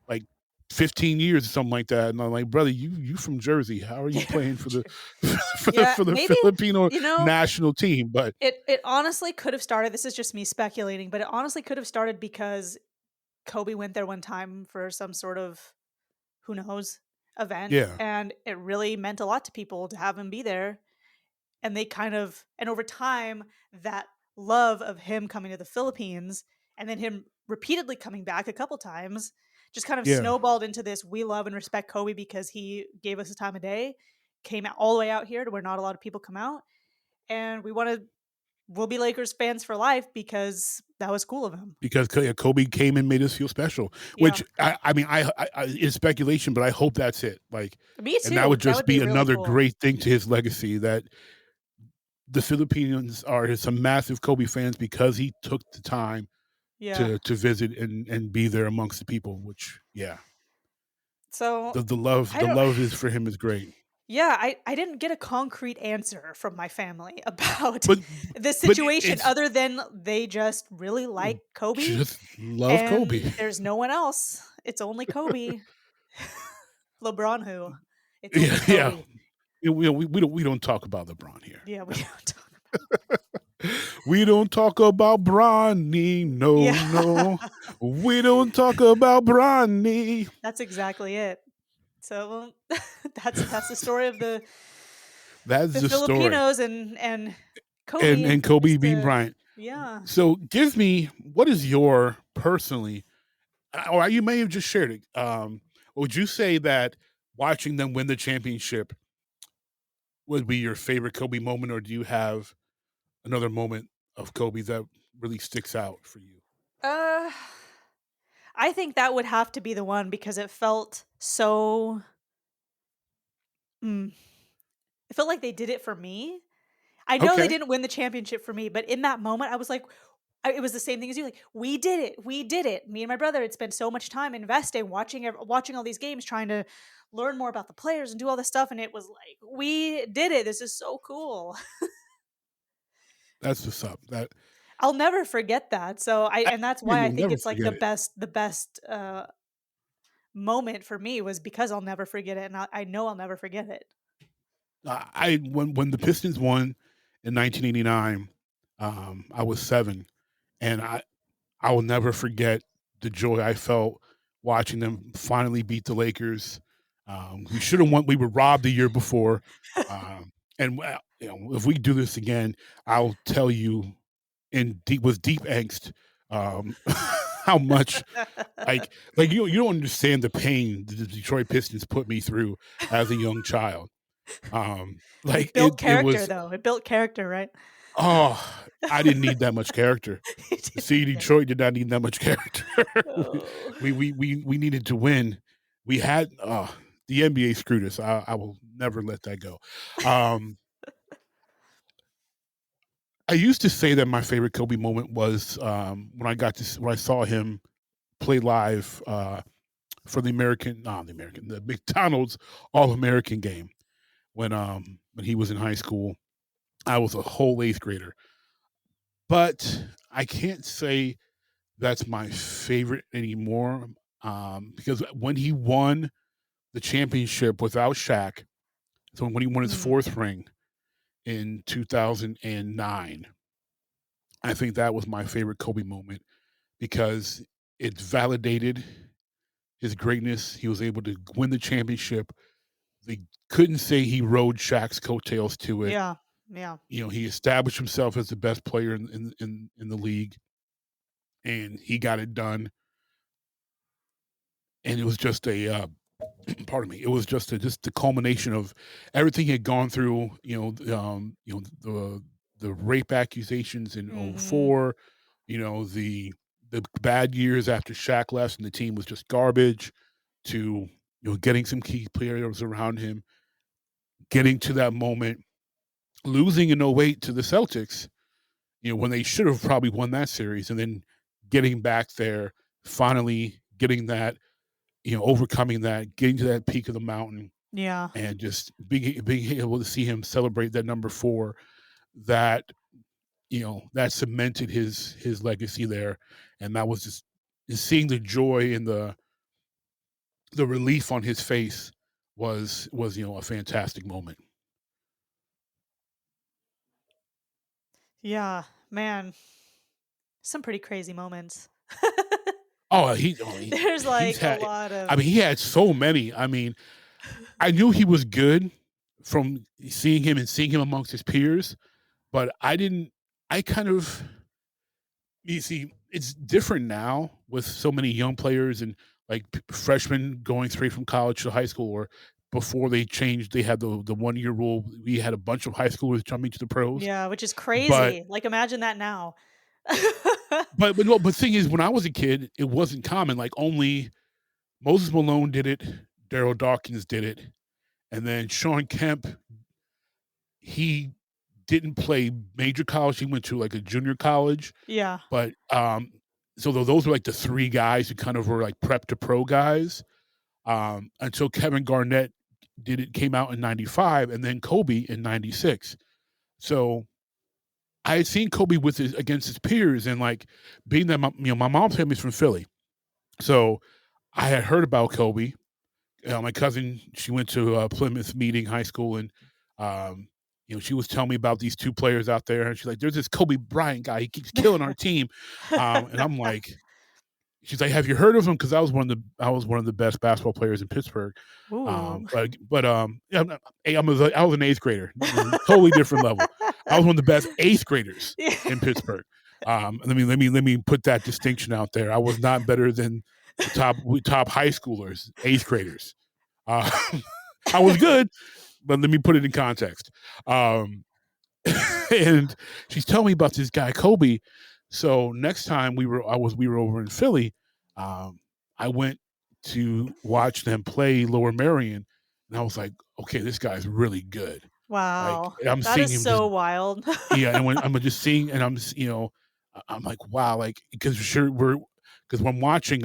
like 15 years or something like that. And I'm like, brother, you from Jersey. How are you playing for the Yeah, for the maybe, Filipino you know, national team? But it honestly could have started, this is just me speculating, but it honestly could have started because Kobe went there one time for some sort of, who knows, event, Yeah. and it really meant a lot to people to have him be there. And they kind of, and over time, that love of him coming to the Philippines and then him repeatedly coming back a couple times just kind of Yeah. snowballed into this, we love and respect Kobe because he gave us the time of day, came out all the way out here to where not a lot of people come out, and we'll be Lakers fans for life because that was cool of him. Because Kobe came and made us feel special, Yeah. which I mean, it's speculation, but I hope that's it. Like, Me and that too. would That just would be be really another cool. great thing to his legacy, that the Filipinos are some massive Kobe fans because he took the time Yeah. to visit and be there amongst the people, which, yeah, So I the don't love is for him is great. yeah, I didn't get a concrete answer from my family about But the but situation it's other than they just really like Kobe just love and Kobe. there's no one else. It's only Kobe. LeBron who? It's Yeah, only yeah. Kobe. We don't talk about LeBron here. Yeah, we don't talk. We don't talk about Bronny. No, Yeah. no. We don't talk about Bronny. That's exactly it. So that's the story of That's the the story. Filipinos and Kobe And and Kobe just being Bryant. yeah. So give me, what is your personally, or you may have just shared it. Would you say that watching them win the championship would be your favorite Kobe moment, or do you have another moment of Kobe that really sticks out for you? Uh I think that would have to be the one because it felt so mm, it felt like they did it for me. I know they Okay. didn't win the championship for me, but in that moment, I was like, it was the same thing as you. Like, we did it, we did it. Me and my brother had spent so much time investing, watching all these games, trying to learn more about the players and do all this stuff, and it was like, we did it. This is so cool. That's what's up. I'll never forget that. And that's Yeah, why I you'll think never it's like the forget it. best moment for me was because I'll never forget it, and I know I'll never forget it. I when the Pistons won in 1989, I was 7, and I will never forget the joy I felt watching them finally beat the Lakers. We should have won. We were robbed the year before, and if we do this again, I'll tell you in deep with deep angst, how much you don't understand the pain the Detroit Pistons put me through as a young child. It Like built it character, was, though. It built character, right? oh, I didn't need that much character. You didn't See, need Detroit did not need that much character. Oh. We needed to win. We had the NBA screwed us. I will never let that go. Um, I used to say that my favorite Kobe moment was when I saw him play live for the McDonald's All American game when he was in high school. I was a whole eighth grader, but I can't say that's my favorite anymore, because when he won the championship without Shaq, so when he won his Mm, fourth ring in 2009, I think that was my favorite Kobe moment because it validated his greatness. He was able to win the championship. They couldn't say he rode Shaq's coattails to it. yeah, yeah. He established himself as the best player in the league, and he got it done. And it was just a pardon me. It was just the culmination of everything he had gone through. The rape accusations in Mhm. '04. The bad years after Shaq left and the team was just garbage. To getting some key players around him, getting to that moment, losing in '08 to the Celtics. When they should have probably won that series, and then getting back there, finally getting that, overcoming that, getting to that peak of the mountain, Yeah. and just being able to see him celebrate that number 4, that that cemented his legacy there, and that was just seeing the joy and the relief on his face was a fantastic moment. Yeah, man. Some pretty crazy moments. Oh, There's he's like a had. lot I of mean, he had so many. I mean, I knew he was good from seeing him and seeing him amongst his peers, but I didn't. I kind of you see, it's different now with so many young players and like freshmen going straight from college to high school, or before they changed, they had the 1 year rule. We had a bunch of high schoolers jumping to the pros, Yeah, which is but crazy. Like, imagine that now. but thing is, when I was a kid, it wasn't common. Like only Moses Malone did it, Daryl Dawkins did it, and then Sean Kemp. He didn't play major college. He went to like a junior college, Yeah. but so those were like the three guys who kind of were like prep to pro guys. Until Kevin Garnett came out in '95, and then Kobe in '96. So I had seen Kobe against his peers, and like being that my mom's family's from Philly, so I had heard about Kobe. My cousin, she went to Plymouth Meeting High School, and um, she was telling me about these two players out there, and she's like, "There's this Kobe Bryant guy. He keeps killing our team," and I'm like, she's like, "Have you heard of him?" Because I was one of the best basketball players in Pittsburgh. Ooh. Yeah, I was an eighth grader, totally different level. I was one of the best eighth graders Yeah. in Pittsburgh. Let me put that distinction out there. I was not better than the top high schoolers, eighth graders. Uh, I was good, but let me put it in context. And she's telling me about this guy Kobe. So next time we were over in Philly, I went to watch them play Lower Merion, and I was like, okay, this guy's really good. Like Wow. I'm That seeing is him just so wild. yeah, and when I'm just seeing, and I'm like, wow, like because because when I'm watching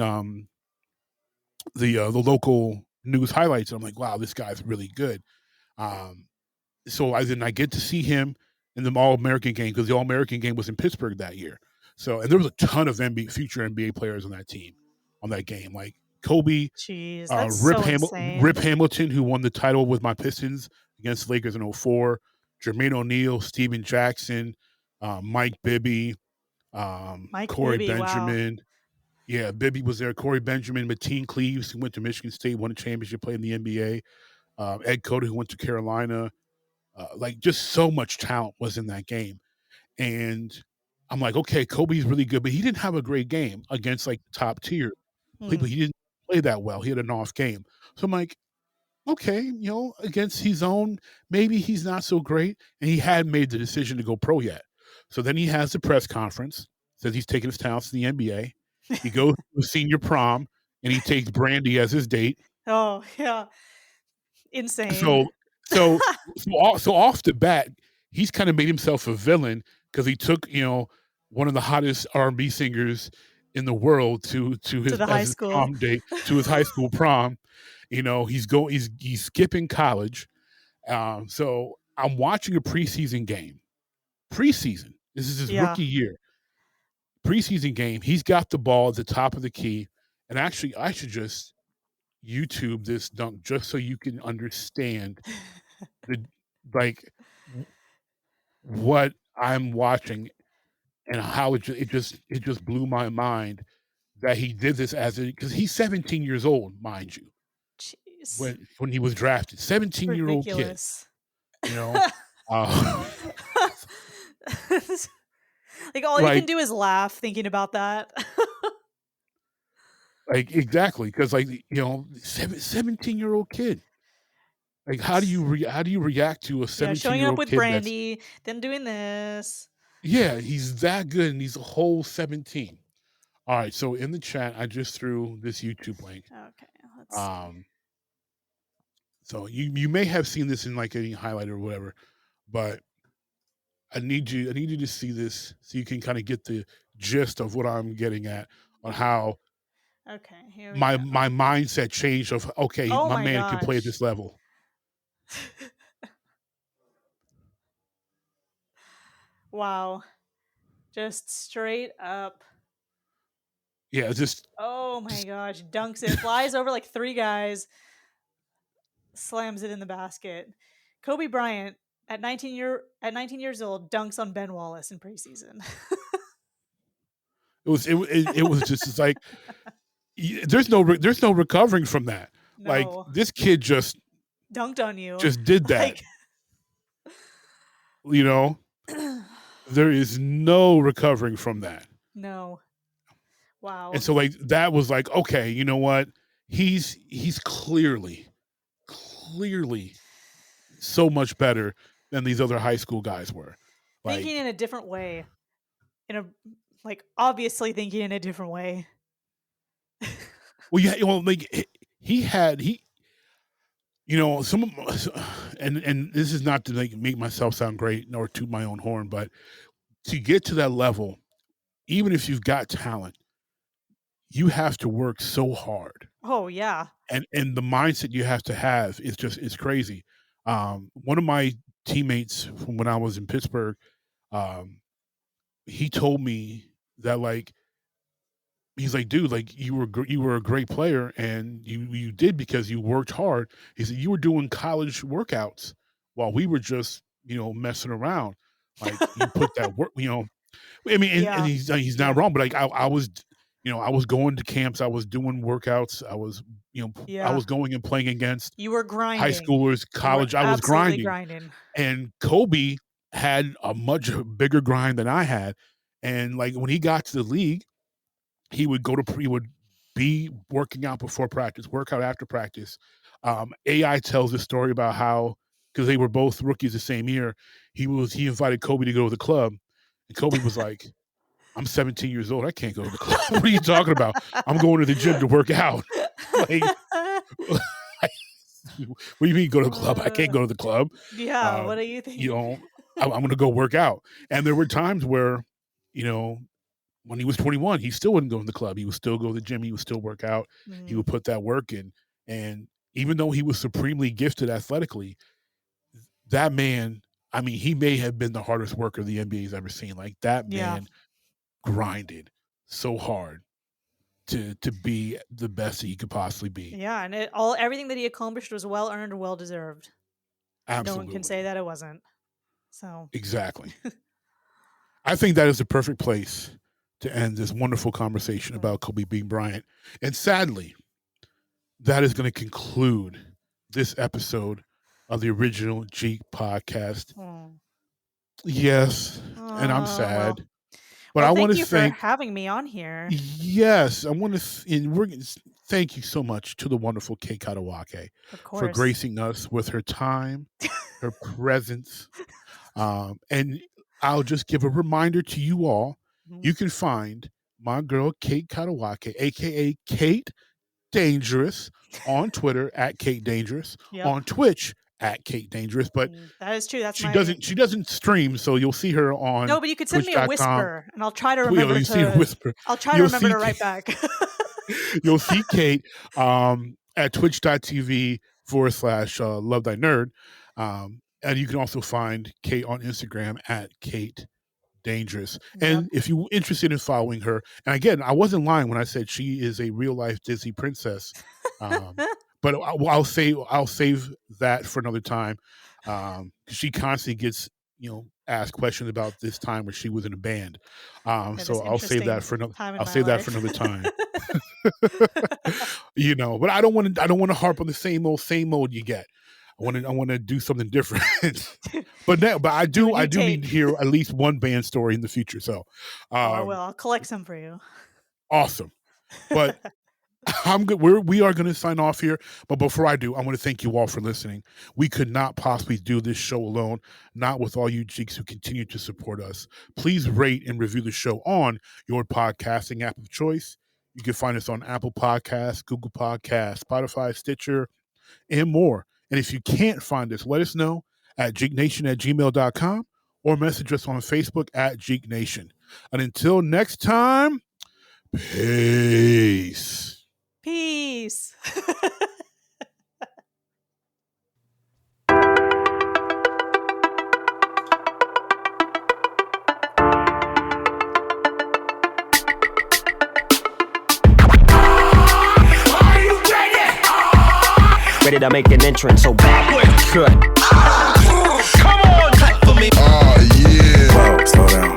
the local news highlights, I'm like, wow, this guy's really good. Um, so I get to see him in the All American game, because the All American game was in Pittsburgh that year. So and there was a ton of future NBA players on that team, on that game, like Kobe, Jeez, that's so Rip insane. Hamilton, who won the title with my Pistons against the Lakers in '04, Jermaine O'Neal, Steven Jackson, Mike Bibby, Mike Corey Bibby, wow. Benjamin. Yeah, Bibby was there. Corey Benjamin, Mateen Cleaves, who went to Michigan State, won a championship, played in the NBA. Ed Cota, who went to Carolina. Like just so much talent was in that game. And I'm like, okay, Kobe's really good, but he didn't have a great game against like top tier people. Hmm. He didn't play that well. He had an off game. So I'm like, okay, against his own, maybe he's not so great. And he hadn't made the decision to go pro yet. So then he has the press conference, says he's taking his talents to the NBA. He goes to a senior prom, and he takes Brandy as his date. Oh, yeah. Insane. So so off the bat, he's kind of made himself a villain, because he took one of the hottest R&B singers in the world to To his the as high his school. prom date, to his high school prom. He's skipping college. So I'm watching a preseason game. Preseason. This is his Yeah. rookie year. Preseason game. He's got the ball at the top of the key, and actually, I should just YouTube this dunk just so you can understand the like what I'm watching, and how it just blew my mind that he did this because he's 17 years old, mind you, Jeez. when he was drafted. 17-year-old kid, Ridiculous. you know. Uh, Like, all you like can do is laugh thinking about that. like exactly, because 17-year-old kid. Like how do you react to a Yeah, 17 showing year up old with kid that's Brandy, then doing this. yeah, he's that good, and he's a whole 17. All right, so in the chat, I just threw this YouTube link. Okay, let's see. Um, so you may have seen this in like any highlight or whatever, but I need you to see this so you can kind of get the gist of what I'm getting at, on how Okay, here we go. my mindset changed of, okay, Oh my my man can play at gosh. this level. Wow. Just straight up. Yeah, Oh my just gosh. Dunks it. Flies over like three guys. Slams it in the basket. Kobe Bryant at 19 years old dunks on Ben Wallace in preseason. it was just it's like there's no recovering from that. Like No. this kid just dunked on you. just did that. Like, You know, there is no recovering from that. no. Wow. And so like that was like, okay, you know what? He's clearly so much better than these other high school guys were. Like, thinking in a different way. Obviously thinking in a different way. well, yeah, well, like he you know, and this is not to like make myself sound great nor toot my own horn, but to get to that level, even if you've got talent, you have to work so hard. Oh yeah. And the mindset you have to have is crazy. One of my teammates from when I was in Pittsburgh, he told me that like, he's like, dude, like you were a great player and you did because you worked hard. He said you were doing college workouts while we were just, you know, messing around. Like you put that work, you know, I mean, and he's not wrong, but like I was, you know, I was going to camps, I was doing workouts, I was, you know, I was going and playing against you were grinding. high schoolers, college. I was grinding. And Kobe had a much bigger grind than I had. And like when he got to the league, he would be working out before practice, work out after practice. AI tells a story about how, because they were both rookies the same year, he invited Kobe to go to the club. And Kobe was like, I'm 17 years old. I can't go to the club. What are you talking about? I'm going to the gym to work out. Like, what do you mean go to the club? I can't go to the club. Yeah, what do you think? You know, I'm going to go work out. And there were times where, you know, when he was 21, he still wouldn't go in the club. He would still go to the gym. He would still work out. He would put that work in. And even though he was supremely gifted athletically, that man, I mean, he may have been the hardest worker the NBA's ever seen. Like that man grinded so hard to be the best that he could possibly be. Yeah, and everything that he accomplished was well earned and well deserved. Absolutely. No one can say that it wasn't. So exactly. I think that is the perfect place to end this wonderful conversation about Kobe Bryant. And sadly, that is going to conclude this episode of the original Jeek podcast. Yes, and I'm sad. But I want to thank you for having me on here. Yes, I want to thank you so much to the wonderful Kate Kadowaki for gracing us with her time, her presence. And I'll just give a reminder to you all. You can find my girl, Kate Kadowaki, a.k.a. Kate Dangerous, on Twitter at Kate Dangerous, on Twitch at Kate Dangerous. But that is true. She doesn't stream, so you'll see her on. No, but you could send me a whisper, and I'll try to remember to. I'll try to remember to write back. You'll see Kate at twitch.tv/Love Thy Nerd. And you can also find Kate on Instagram at Kate Dangerous. And if you're interested in following her, and again, I wasn't lying when I said she is a real life Disney princess. But I'll save that for another time. She constantly gets, you know, asked questions about this time where she was in a band. So I'll save that for another. I'll save that for another time. You know, but I don't want to harp on the same old you get. I want to do something different. but I do need to hear at least one band story in the future. So I will. I'll collect some for you. Awesome. But I'm good. We are going to sign off here. But before I do, I want to thank you all for listening. We could not possibly do this show alone, not with all you Jeeks who continue to support us. Please rate and review the show on your podcasting app of choice. You can find us on Apple Podcasts, Google Podcasts, Spotify, Stitcher, and more. And if you can't find us, let us know at jeeknation@gmail.com or message us on Facebook at Jeek Nation. And until next time, peace. Peace. Ready to make an entrance, so backwards. Good. Come on, clap for me. Yeah. Whoa, slow down.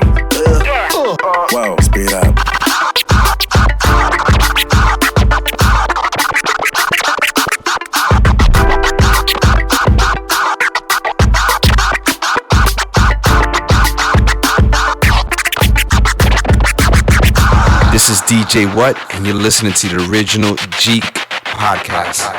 Whoa, speed up. DJ What, and you're listening to the original Jeek podcast.